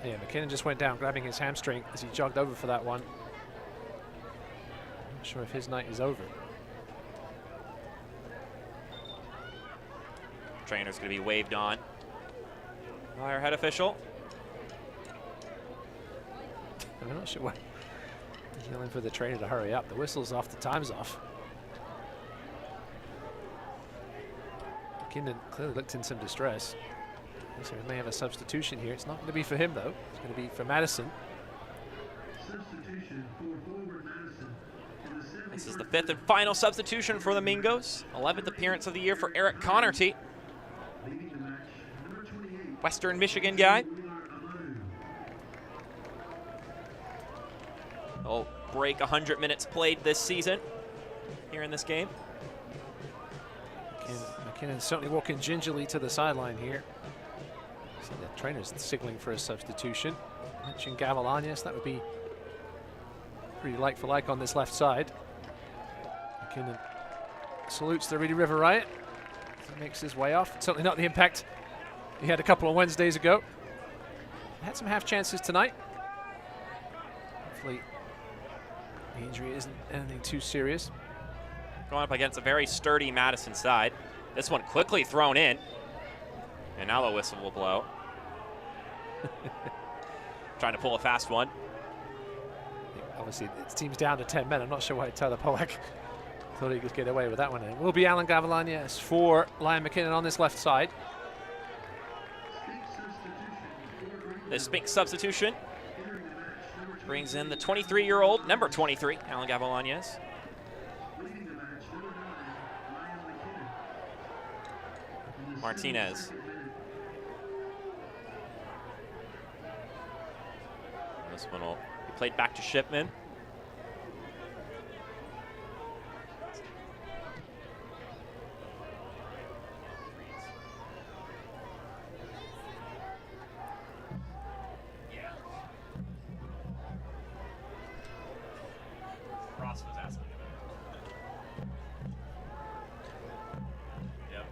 Yeah, McKinnon just went down, grabbing his hamstring as he jogged over for that one. Not sure if his night is over. Trainer's going to be waved on by our head official. I'm not sure why he's yelling for the trainer to hurry up. The whistle's off, the time's off. McKinnon clearly looked in some distress. So we may have a substitution here. It's not going to be for him, though. It's going to be for Madison. This is the 5th and final substitution for the Mingos. 11th appearance of the year for Eric Connerty. Western Michigan guy. He'll break 100 minutes played this season here in this game. McKinnon certainly walking gingerly to the sideline here. So the trainer's signaling for a substitution. Mentioned Gavalanis, that would be pretty like for like on this left side. McKinnon salutes the Reedy River Riot as he makes his way off. Certainly not the impact he had a couple of Wednesdays ago. Had some half chances tonight. Hopefully the injury isn't anything too serious. Going up against a very sturdy Madison side. This one quickly thrown in. And now the whistle will blow. Trying to pull a fast one. Obviously, the team's down to 10 men. I'm not sure why Tyler Pollack thought he could get away with that one. It will be Alan Gavilanes for Liam McKinnon on this left side. The Spink substitution brings in the 23-year-old, number 23, Alan Gavilanes. Martinez. This one will be played back to Shipman. Ross was asking about it. Yep.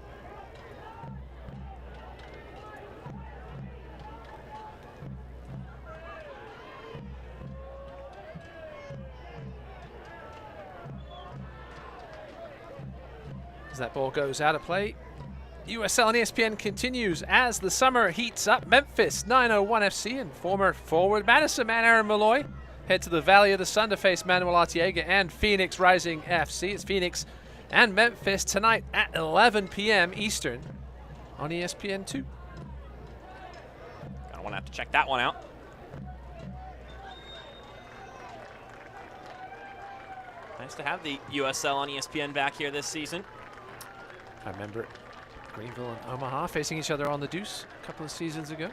As that ball goes out of play, USL on ESPN continues as the summer heats up. Memphis 901 FC and former forward Madison man Aaron Malloy head to the Valley of the Sun to face Manuel Artiega and Phoenix Rising FC. It's Phoenix and Memphis tonight at 11 p.m. Eastern on ESPN2. I want to have to check that one out. Nice to have the USL on ESPN back here this season. I remember Greenville and Omaha facing each other on the Deuce a couple of seasons ago.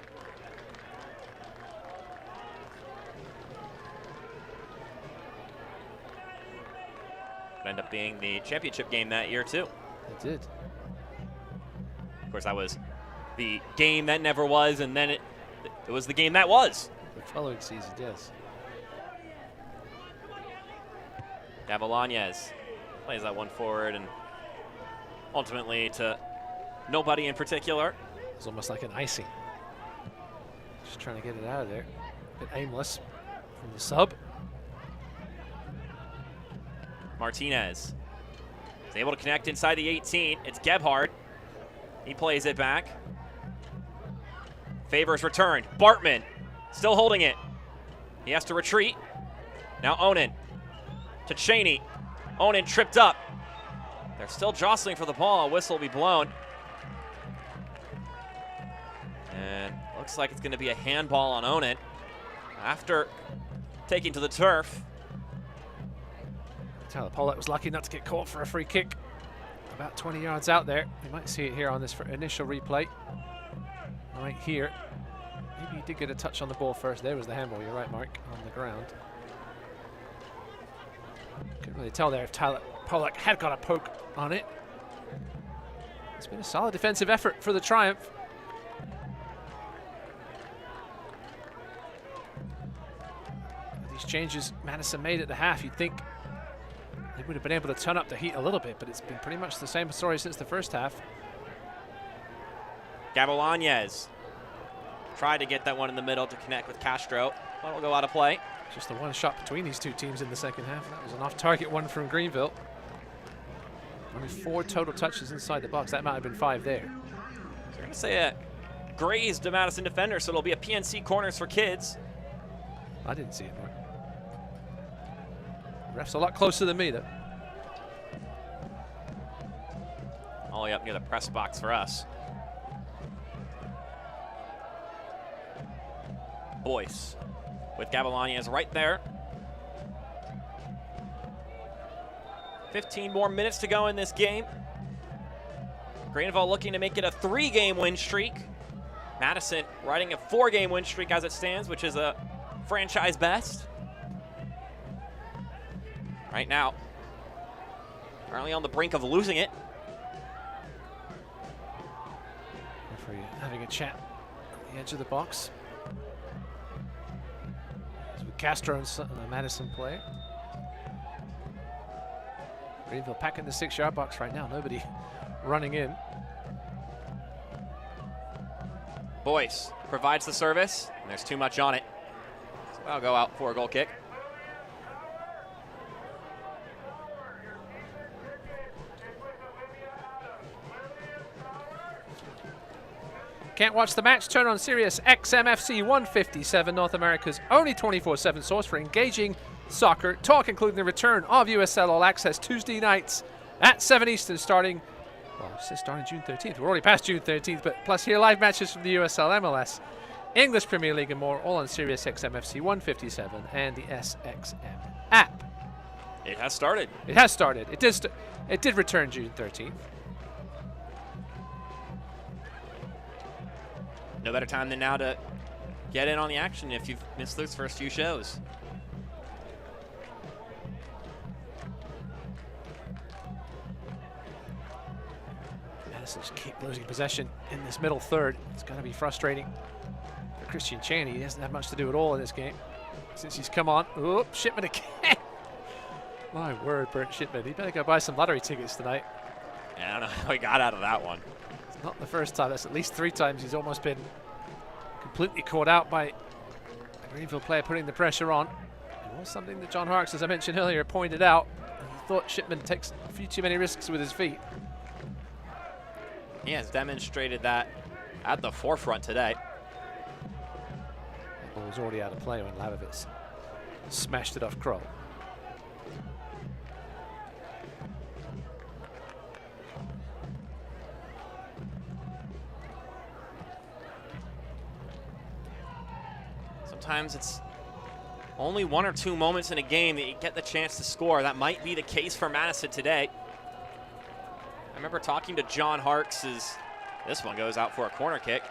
It ended up being the championship game that year, too. It did. Of course, that was the game that never was, and then it was the game that was. The following season, yes. Gavilanes plays that one forward, and ultimately to nobody in particular. It's almost like an icing. Just trying to get it out of there. A bit aimless from the sub. Martinez is able to connect inside the 18. It's Gebhardt. He plays it back. Favors returned. Bartman still holding it. He has to retreat. Now Onan to Cheney. Onan tripped up. They're still jostling for the ball. A whistle will be blown. And looks like it's going to be a handball on Onan after taking to the turf. Tyler Pollack was lucky not to get caught for a free kick. About 20 yards out there. You might see it here on this initial replay. Right here. Maybe he did get a touch on the ball first. There was the handball. You're right, Mark, on the ground. Couldn't really tell there if Tyler Pollack had got a poke on it. It's been a solid defensive effort for the Triumph. These changes Madison made at the half, you'd think they would have been able to turn up the heat a little bit, but it's been pretty much the same story since the first half. Gavilanes tried to get that one in the middle to connect with Castro, but it'll go out of play. Just the one shot between these two teams in the second half. That was an off-target one from Greenville. Only 4 total touches inside the box. That might have been 5 there. So we're going to say a grazed a Madison defender, so it'll be a PNC corners for kids. I didn't see it, Mark. Ref's a lot closer than me, though. All the way up near the press box for us. Boyce with Gavilanes right there. 15 more minutes to go in this game. Greenville looking to make it a 3-game win streak. Madison riding a 4-game win streak as it stands, which is a franchise best. Right now, currently on the brink of losing it. Referee having a chat on the edge of the box. With Castro and the Madison player. Greenville packing the 6-yard box right now. Nobody running in. Boyce provides the service, and there's too much on it. So that'll go out for a goal kick. Can't watch the match? Turn on Sirius XMFC 157, North America's only 24/7 source for engaging soccer talk, including the return of USL All Access Tuesday nights at 7 Eastern starting, well, it says starting June 13th. We're already past June 13th, but plus hear live matches from the USL MLS, English Premier League and more, all on Sirius XMFC 157 and the SXM app. It has started. It has started. It did return June 13th. No better time than now to get in on the action if you've missed those first few shows. Madison just keep losing possession in this middle third. It's going to be frustrating for Christian Chaney. He doesn't have much to do at all in this game since he's come on. Oop, Shipman again. My word, Bert Shipman. He better go buy some lottery tickets tonight. Yeah, I don't know how he got out of that one. It's not the first time. That's at least 3 times he's almost been completely caught out by a Greenville player putting the pressure on. It was something that John Harks, as I mentioned earlier, pointed out. He thought Shipman takes a few too many risks with his feet. He has demonstrated that at the forefront today. The ball was already out of play when Lavovitz smashed it off Kroll. Sometimes it's only 1 or 2 moments in a game that you get the chance to score. That might be the case for Madison today. I remember talking to John Harks as this one goes out for a corner kick.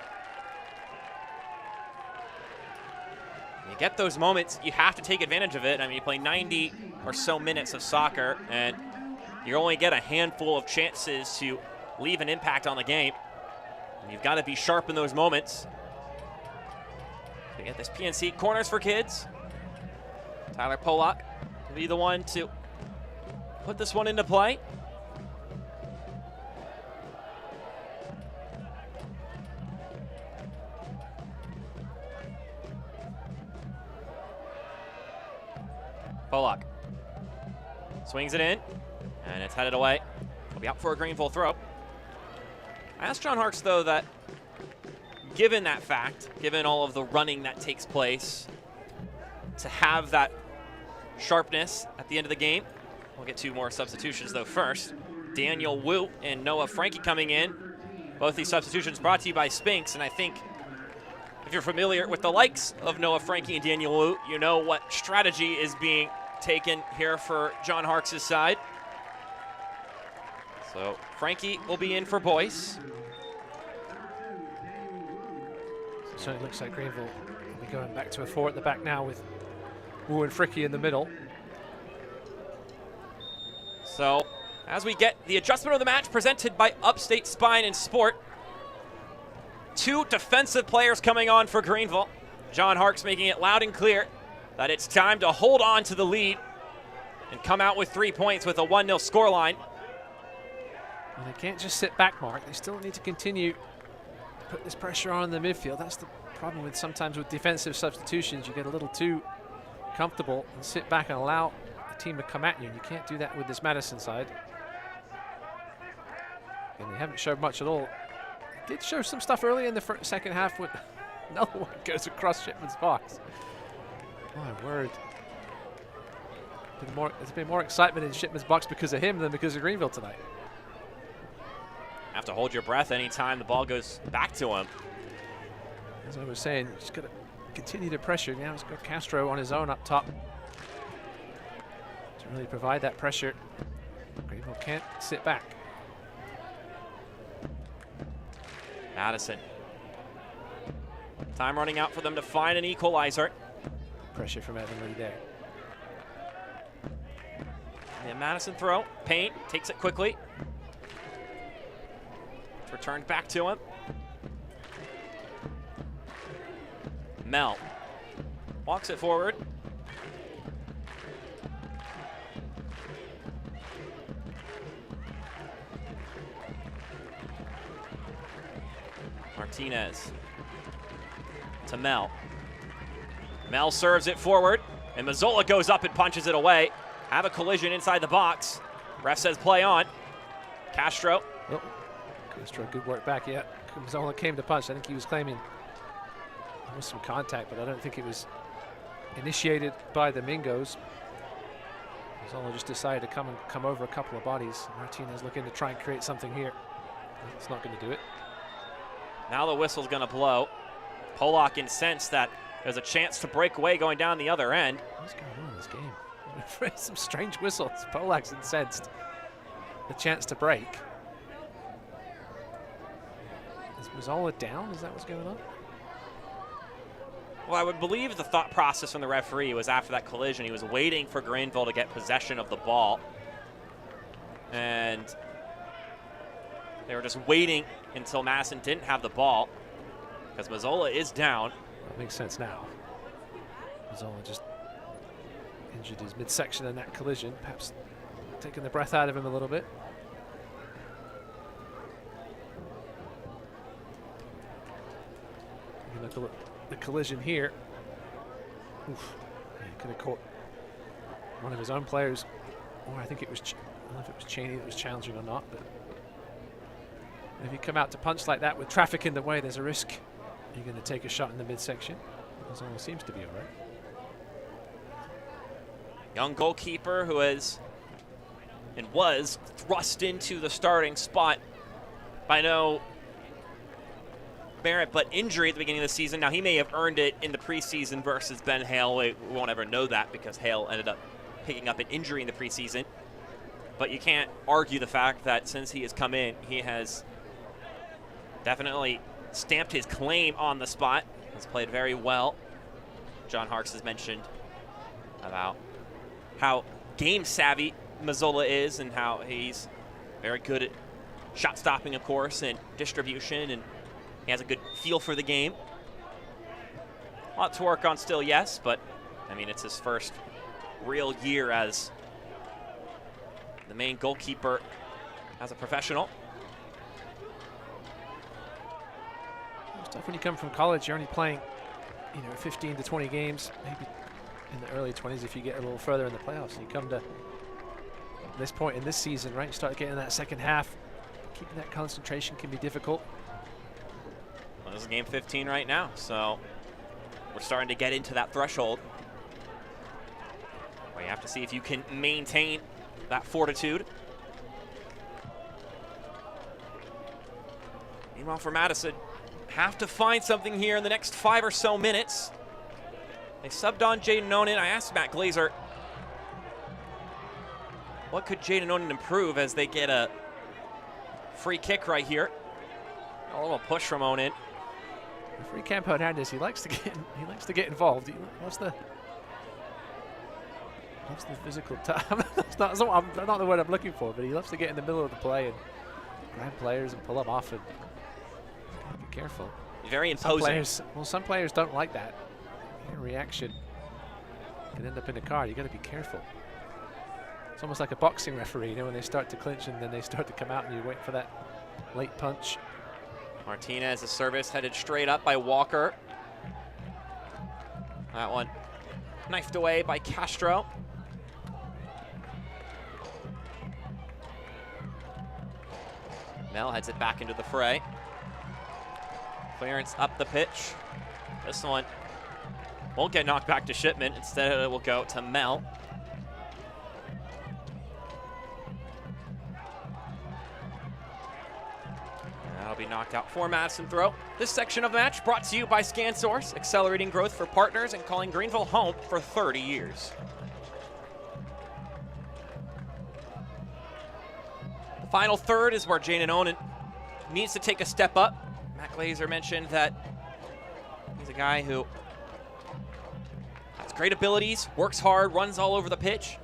You get those moments, you have to take advantage of it. I mean, you play 90 or so minutes of soccer, and you only get a handful of chances to leave an impact on the game. And you've got to be sharp in those moments. You get this PNC corners for kids. Tyler Polak will be the one to put this one into play. Polak swings it in, and it's headed away. It'll be out for a Greenville throw. I asked John Harks, though, that given that fact, given all of the running that takes place, to have that sharpness at the end of the game. We'll get 2 more substitutions, though, first. Daniel Wu and Noah Frankie coming in. Both these substitutions brought to you by Spinks, and I think if you're familiar with the likes of Noah Frankie and Daniel Wu, you know what strategy is being taken here for John Harks' side. So Frankie will be in for Boyce. So it looks like Greenville will be going back to a 4 at the back now with Wu and Fricky in the middle. So as we get the adjustment of the match presented by Upstate Spine and Sport, 2 defensive players coming on for Greenville. John Harks making it loud and clear that it's time to hold on to the lead and come out with 3 points with a 1-0 scoreline. And they can't just sit back, Mark. They still need to continue to put this pressure on in the midfield. That's the problem with sometimes with defensive substitutions. You get a little too comfortable and sit back and allow the team to come at you. And you can't do that with this Madison side. And they haven't showed much at all. They did show some stuff early in the second half when another one goes across Shipman's box. My word. There's been more excitement in Shipman's box because of him than because of Greenville tonight. Have to hold your breath anytime the ball goes back to him. As I was saying, just got to continue to pressure. Now he's got Castro on his own up top to really provide that pressure. Greenville can't sit back. Madison. Time running out for them to find an equalizer. Pressure from Evan Lee there. And Madison throw. Payne takes it quickly. Returned back to him. Mel walks it forward. Martinez to Mel. Mel serves it forward, and Mazzola goes up and punches it away. Have a collision inside the box. Ref says play on. Castro. Oh. Castro, good work back, yeah. Mazzola came to punch. I think he was claiming there was some contact, but I don't think it was initiated by the Mingos. Mazzola just decided to come over a couple of bodies. Martinez looking to try and create something here. It's not going to do it. Now the whistle's going to blow. Polak incensed that there's a chance to break away going down the other end. What's going on in this game? Some strange whistles. Polak's incensed. The chance to break. Is Mazzola down? Is that what's going on? Well, I would believe the thought process from the referee was after that collision, he was waiting for Greenville to get possession of the ball. And they were just waiting until Madison didn't have the ball, because Mazzola is down. That makes sense now. Mazzola just injured his midsection in that collision, perhaps taking the breath out of him a little bit. You look at the collision here. Oof. Yeah, he could have caught one of his own players, or I think it was, I don't know if it was Cheney that was challenging or not, but if you come out to punch like that with traffic in the way, there's a risk you're going to take a shot in the midsection. Mazzola seems to be all right. Young goalkeeper who was thrust into the starting spot by no merit but injury at the beginning of the season. Now, he may have earned it in the preseason versus Ben Hale. We won't ever know that because Hale ended up picking up an injury in the preseason. But you can't argue the fact that since he has come in, he has definitely stamped his claim on the spot. He's played very well. John Harkes has mentioned about how game savvy Mazzola is and how he's very good at shot stopping, of course, and distribution, and he has a good feel for the game. A lot to work on still, yes, but I mean, it's his first real year as the main goalkeeper as a professional. It's tough when you come from college. You're only playing, 15 to 20 games, maybe in the early 20s if you get a little further in the playoffs. And you come to this point in this season, right? You start getting that second half. Keeping that concentration can be difficult. Well, this is game 15 right now, so we're starting to get into that threshold where you have to see if you can maintain that fortitude. Meanwhile, for Madison, have to find something here in the next 5 or so minutes. They subbed on Jaden Nonen. I asked Matt Glazer, what could Jaden Nonen improve as they get a free kick right here? A little push from Onen. Free Campo Hernandez, he likes to get involved. He loves the physical time. That's not the word I'm looking for, but he loves to get in the middle of the play and grab players and pull them off. And be careful. Very imposing. Some players don't like that. Your reaction can end up in a card. You got to be careful. It's almost like a boxing referee, when they start to clinch and then they start to come out and you wait for that late punch. Martinez, a service headed straight up by Walker. That one knifed away by Castro. Mel heads it back into the fray. Clearance up the pitch. This one won't get knocked back to Shipman. Instead, it will go to Mel. That'll be knocked out for Madison throw. This section of the match brought to you by ScanSource, accelerating growth for partners and calling Greenville home for 30 years. The final third is where Jaden Onen needs to take a step up. Matt Glazer mentioned that he's a guy who has great abilities, works hard, runs all over the pitch.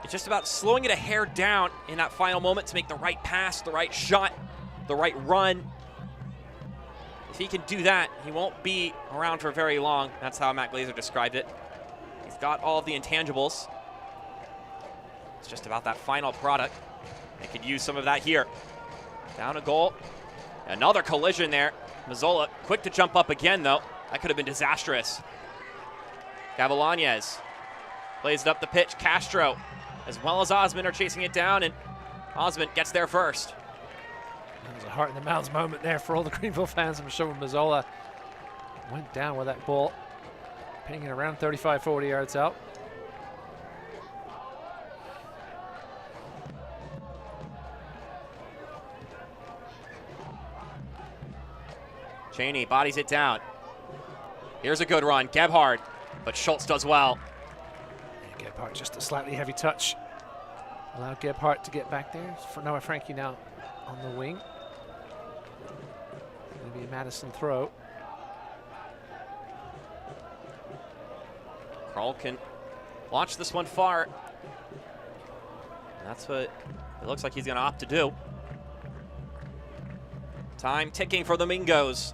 It's just about slowing it a hair down in that final moment to make the right pass, the right shot, the right run. If he can do that, he won't be around for very long. That's how Matt Glazer described it. He's got all of the intangibles. It's just about that final product. They could use some of that here. Down a goal. Another collision there. Mazzola quick to jump up again, though. That could have been disastrous. Gavilanes plays it up the pitch. Castro, as well as Osmond, are chasing it down, and Osmond gets there first. There's a heart in the mouths moment there for all the Greenville fans. I'm sure when Mazzola went down with that ball, pinging around 35, 40 yards out. Cheney bodies it down. Here's a good run, Gebhardt, but Schultz does well. Yeah, Gebhardt just a slightly heavy touch. Allowed Gebhardt to get back there. For Noah Frankie now on the wing. Going to be a Madison throw. Kroll can launch this one far. And that's what it looks like he's going to opt to do. Time ticking for the Mingos.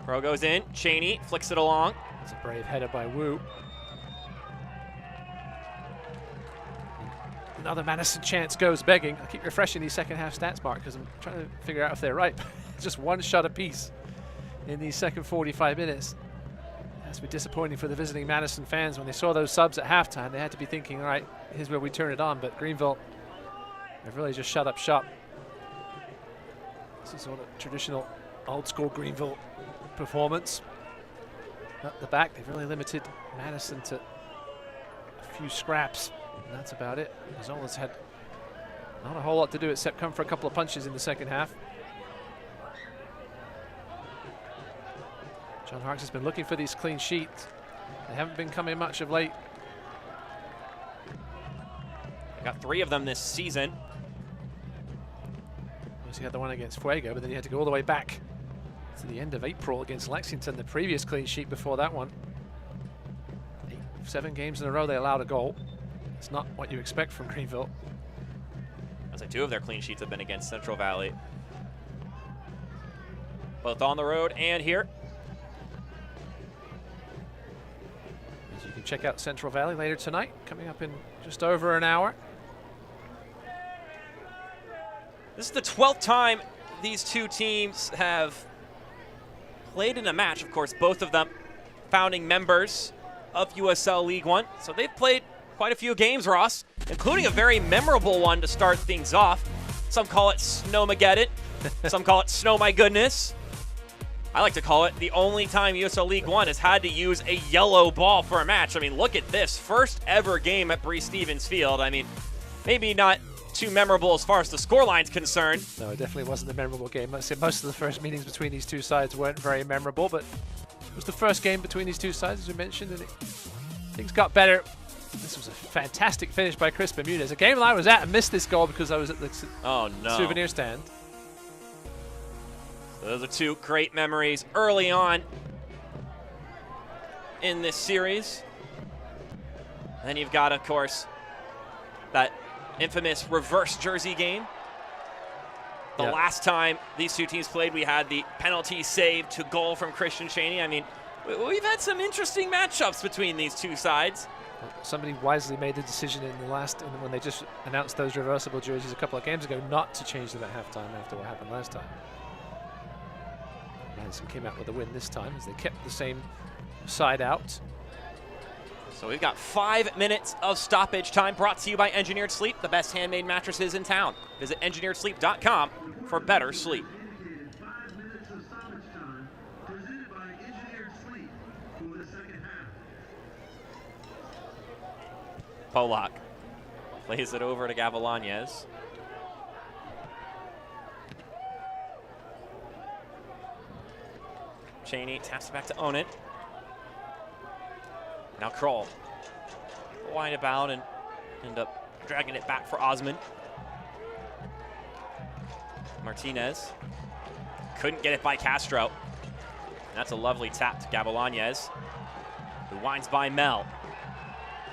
Kroll goes in. Cheney flicks it along. It's a brave header by Wu. Another Madison chance goes begging. I keep refreshing these second half stats, Mark, because I'm trying to figure out if they're right. Just one shot apiece in these second 45 minutes. That's been disappointing for the visiting Madison fans. When they saw those subs at halftime, they had to be thinking, all right, here's where we turn it on. But Greenville, they've really just shut up shop. This is sort of traditional old school Greenville performance. At the back, they've really limited Madison to a few scraps. And that's about it. Mazzola's had not a whole lot to do except come for a couple of punches in the second half. John Harkes has been looking for these clean sheets. They haven't been coming much of late. They got 3 of them this season. He had the one against Fuego, but then he had to go all the way back to the end of April against Lexington, the previous clean sheet before that one. 7 games in a row they allowed a goal. It's not what you expect from Greenville. As 2 of their clean sheets have been against Central Valley. Both on the road and here. As you can check out Central Valley later tonight, coming up in just over an hour. This is the 12th time these two teams have played in a match. Of course, both of them founding members of USL League One. So they've played quite a few games, Ross, including a very memorable one to start things off. Some call it Snowmageddon. Some call it Snow My Goodness. I like to call it the only time USL League One has had to use a yellow ball for a match. I mean, look at this. First ever game at Bree Stevens Field. I mean, maybe not too memorable as far as the scoreline's concerned. No, it definitely wasn't a memorable game. I'd say most of the first meetings between these two sides weren't very memorable, but it was the first game between these two sides, as we mentioned, and things got better. This was a fantastic finish by Chris Bermudez. A game that I was at and missed this goal because I was at the souvenir stand. So those are 2 great memories early on in this series. Then you've got, of course, that infamous reverse jersey game. The last time these 2 teams played, we had the penalty save to goal from Christian Cheney. I mean, we've had some interesting matchups between these 2 sides. Somebody wisely made the decision in the last, when they just announced those reversible jerseys a couple of games ago, not to change them at halftime after what happened last time. Madison came out with a win this time as they kept the same side out. So we've got 5 minutes of stoppage time, brought to you by Engineered Sleep, the best handmade mattresses in town. Visit engineeredsleep.com for better sleep. Polak plays it over to Gavilanes. Cheney taps it back to Onen. Now Kroll. Wind about and end up dragging it back for Osman. Martinez. Couldn't get it by Castro. And that's a lovely tap to Gavilanes, who winds by Mel.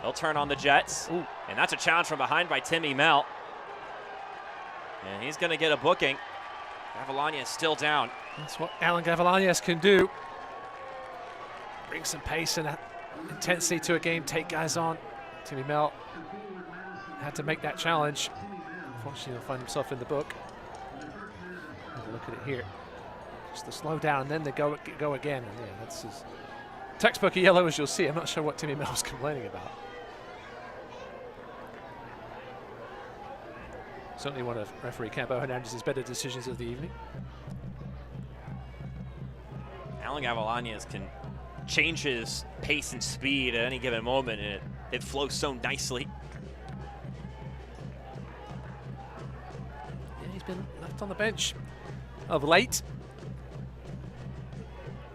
They'll turn on the Jets. Ooh. And that's a challenge from behind by Timmy Mel. And he's going to get a booking. Gavilanes still down. That's what Alan Gavilanes can do. Bring some pace and intensity to a game, take guys on. Timmy Mel had to make that challenge. Unfortunately, he'll find himself in the book. Have a look at it here. Just the slow down, and then they go again. And yeah, that's as textbook of yellow as you'll see. I'm not sure what Timmy Mel's complaining about. Certainly one of referee Campo Hernandez's better decisions of the evening. Alan Gavilanes can change his pace and speed at any given moment, and it flows so nicely. Yeah, he's been left on the bench of late.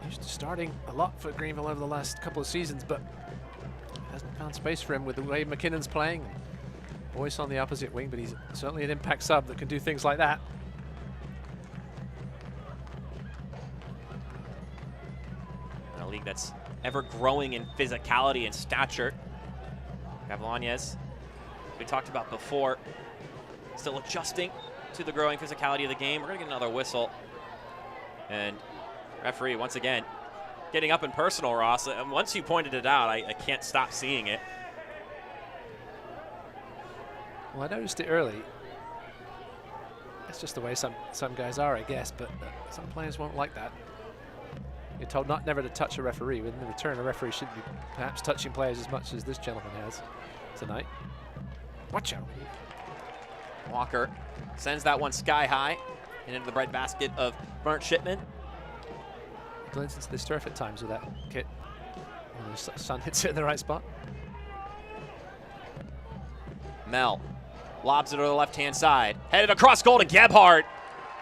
Used to starting a lot for Greenville over the last couple of seasons, but hasn't found space for him with the way McKinnon's playing. Boyce on the opposite wing, but he's certainly an impact sub that can do things like that. A league that's ever growing in physicality and stature. Gavilanes, we talked about before, still adjusting to the growing physicality of the game. We're gonna get another whistle. And referee, once again, getting up and personal, Ross. And once you pointed it out, I can't stop seeing it. Well, I noticed it early. That's just the way some guys are, I guess, but some players won't like that. You're told never to touch a referee. In return, a referee should be perhaps touching players as much as this gentleman has tonight. Watch out. Walker sends that one sky high and into the breadbasket of Bernd Shipman. He glints into this turf at times with that kit. And the sun hits it in the right spot. Mel lobs it to the left-hand side. Headed across goal to Gebhardt.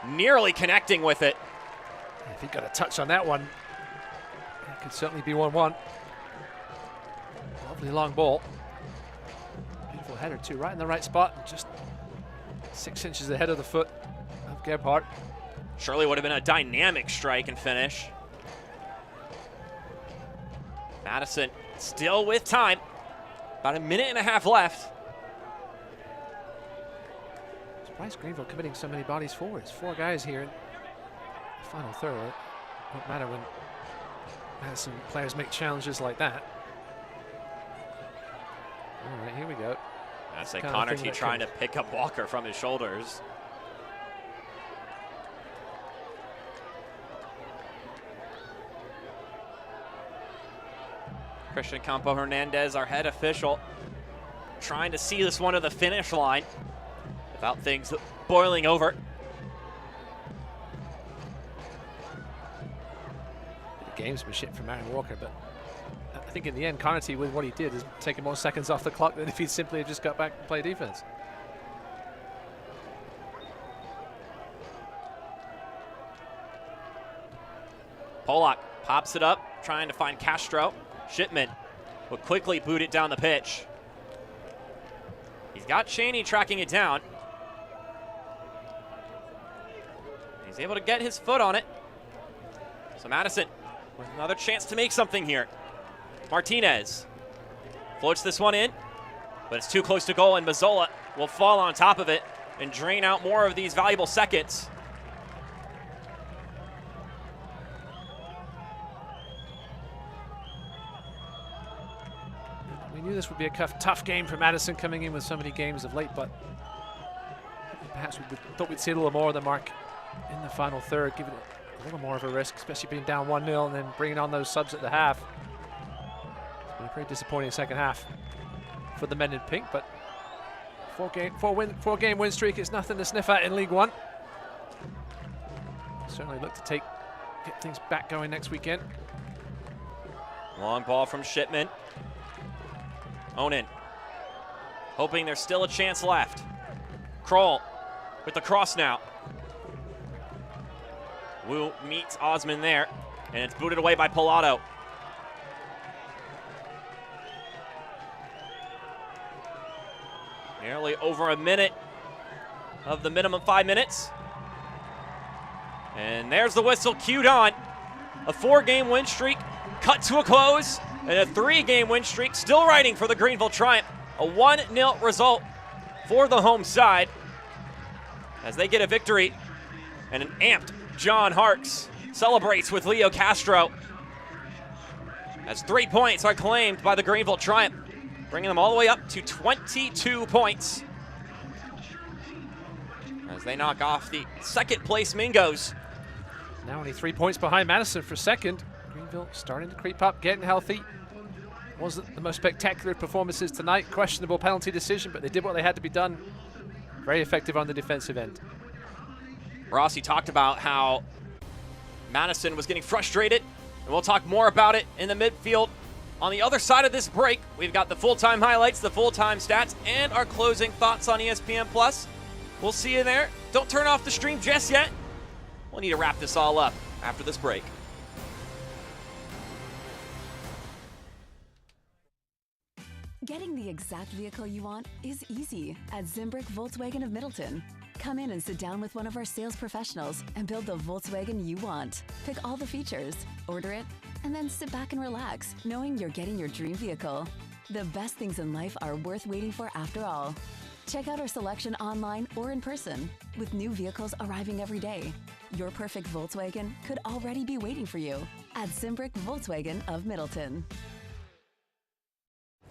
Nearly connecting with it. If he got a touch on that one, it could certainly be 1-1. Lovely long ball. Beautiful header too, right in the right spot. Just 6 inches ahead of the foot of Gebhardt. Surely would have been a dynamic strike and finish. Madison still with time. About a minute and a half left. Surprised Greenville committing so many bodies forward. It's 4 guys here in the final third. It won't matter when Madison players make challenges like that. All right, here we go. That's like Connerty trying to pick up Walker from his shoulders. Christian Campo Hernandez, our head official, trying to see this one to the finish line without things boiling over. Gamesmanship from Aaron Walker, but I think in the end, Connerty, with what he did, is taking more seconds off the clock than if he'd simply just got back and played defense. Polak pops it up, trying to find Castro. Shipman will quickly boot it down the pitch. He's got Cheney tracking it down. He's able to get his foot on it. So Madison with another chance to make something here. Martinez floats this one in, but it's too close to goal, and Mazzola will fall on top of it and drain out more of these valuable seconds. We knew this would be a tough game for Madison coming in with so many games of late, but perhaps we thought we'd see a little more of the mark in the final third, give it a little more of a risk, especially being down 1-0 and then bringing on those subs at the half. It's been a pretty disappointing second half for the men in pink, but four game win streak is nothing to sniff at in League One. Certainly look to get things back going next weekend. Long ball from Shipman. Onan hoping there's still a chance left. Kroll with the cross now. Wu meets Osman there, and it's booted away by Pilato. Nearly over a minute of the minimum 5 minutes. And there's the whistle cued on. A 4-game win streak cut to a close, and a 3-game win streak still riding for the Greenville Triumph. A 1-0 result for the home side as they get a victory, and an amped John Harkes celebrates with Leo Castro as 3 points are claimed by the Greenville Triumph, bringing them all the way up to 22 points as they knock off the second place Mingos. Now only 3 points behind Madison for second. Greenville starting to creep up, getting healthy. Wasn't the most spectacular performances tonight. Questionable penalty decision, but they did what they had to be done Very effective on the defensive end. Rossi talked about how Madison was getting frustrated, and we'll talk more about it in the midfield. On the other side of this break, we've got the full-time highlights, the full-time stats, and our closing thoughts on ESPN+. We'll see you there. Don't turn off the stream just yet. We'll need to wrap this all up after this break. Getting the exact vehicle you want is easy at Zimbrick Volkswagen of Middleton. Come in and sit down with one of our sales professionals and build the Volkswagen you want. Pick all the features, order it, and then sit back and relax, knowing you're getting your dream vehicle. The best things in life are worth waiting for after all. Check out our selection online or in person, with new vehicles arriving every day. Your perfect Volkswagen could already be waiting for you at Zimbrick Volkswagen of Middleton.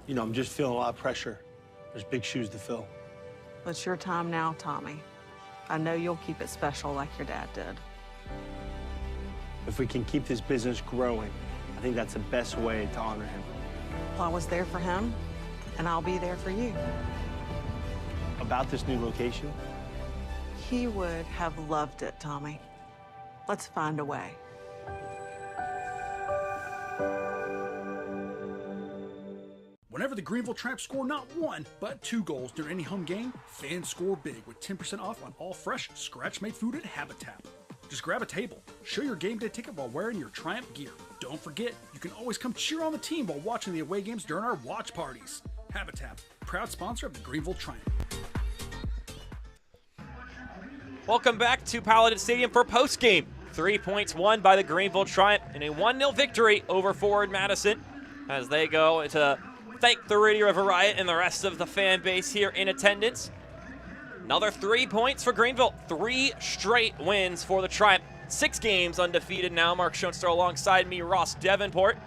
You know, I'm just feeling a lot of pressure. There's big shoes to fill. It's your time now, Tommy. I know you'll keep it special like your dad did. If we can keep this business growing, I think that's the best way to honor him. Well, I was there for him, and I'll be there for you. About this new location? He would have loved it, Tommy. Let's find a way. Whenever the Greenville Tramps score not 1, but 2 goals during any home game, fans score big with 10% off on all fresh, scratch-made food at Habitat. Just grab a table, show your game day ticket while wearing your Triumph gear. Don't forget, you can always come cheer on the team while watching the away games during our watch parties. Habitat, proud sponsor of the Greenville Triumph. Welcome back to Paladin Stadium for postgame. 3 points won by the Greenville Triumph in a 1-0 victory over Forward Madison as they go to thank the Radio River Riot and the rest of the fan base here in attendance. Another 3 points for Greenville. 3 straight wins for the Triumph. 6 games undefeated now. Mark Schoenster alongside me, Ross Davenport.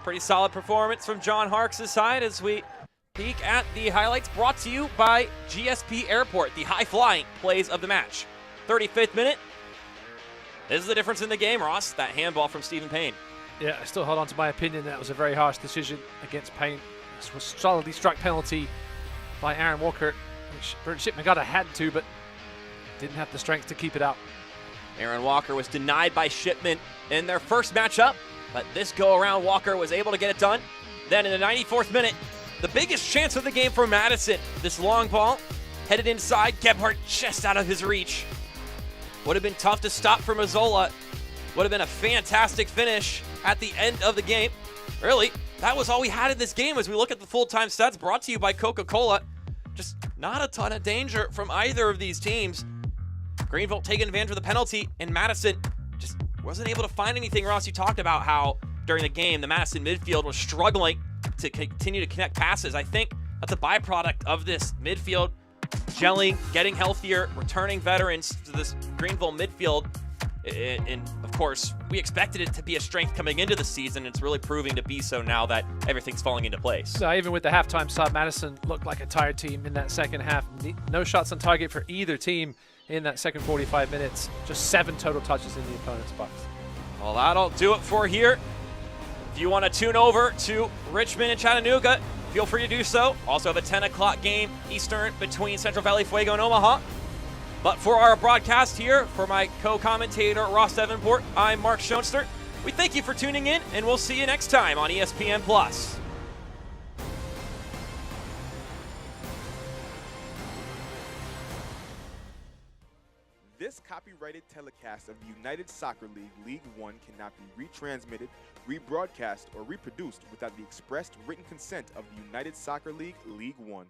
Pretty solid performance from John Harks' side as we peek at the highlights brought to you by GSP Airport, the high-flying plays of the match. 35th minute. This is the difference in the game, Ross. That handball from Stephen Payne. Yeah, I still hold on to my opinion that was a very harsh decision against Payne. This was a solidly struck penalty by Aaron Walker, which Burton Shipman got a had to, but didn't have the strength to keep it out. Aaron Walker was denied by Shipman in their first matchup, but this go-around Walker was able to get it done. Then in the 94th minute, the biggest chance of the game for Madison. This long ball headed inside, Gebhardt just out of his reach. Would have been tough to stop for Mazzola. Would have been a fantastic finish at the end of the game. Really, that was all we had in this game as we look at the full-time stats brought to you by Coca-Cola. Just not a ton of danger from either of these teams. Greenville taking advantage of the penalty, and Madison just wasn't able to find anything. Ross, you talked about how during the game the Madison midfield was struggling to continue to connect passes. I think that's a byproduct of this midfield gelling, getting healthier, returning veterans to this Greenville midfield. And of course, we expected it to be a strength coming into the season. It's really proving to be so now that everything's falling into place. So even with the halftime sub, Madison looked like a tired team in that second half. No shots on target for either team in that second 45 minutes. Just 7 total touches in the opponent's box. Well, that'll do it for here. If you want to tune over to Richmond and Chattanooga, feel free to do so. Also have a 10 o'clock game Eastern between Central Valley Fuego and Omaha. But for our broadcast here, for my co-commentator Ross Davenport, I'm Mark Schoenster. We thank you for tuning in, and we'll see you next time on ESPN+. This copyrighted telecast of the United Soccer League League One cannot be retransmitted, rebroadcast, or reproduced without the expressed written consent of the United Soccer League League One.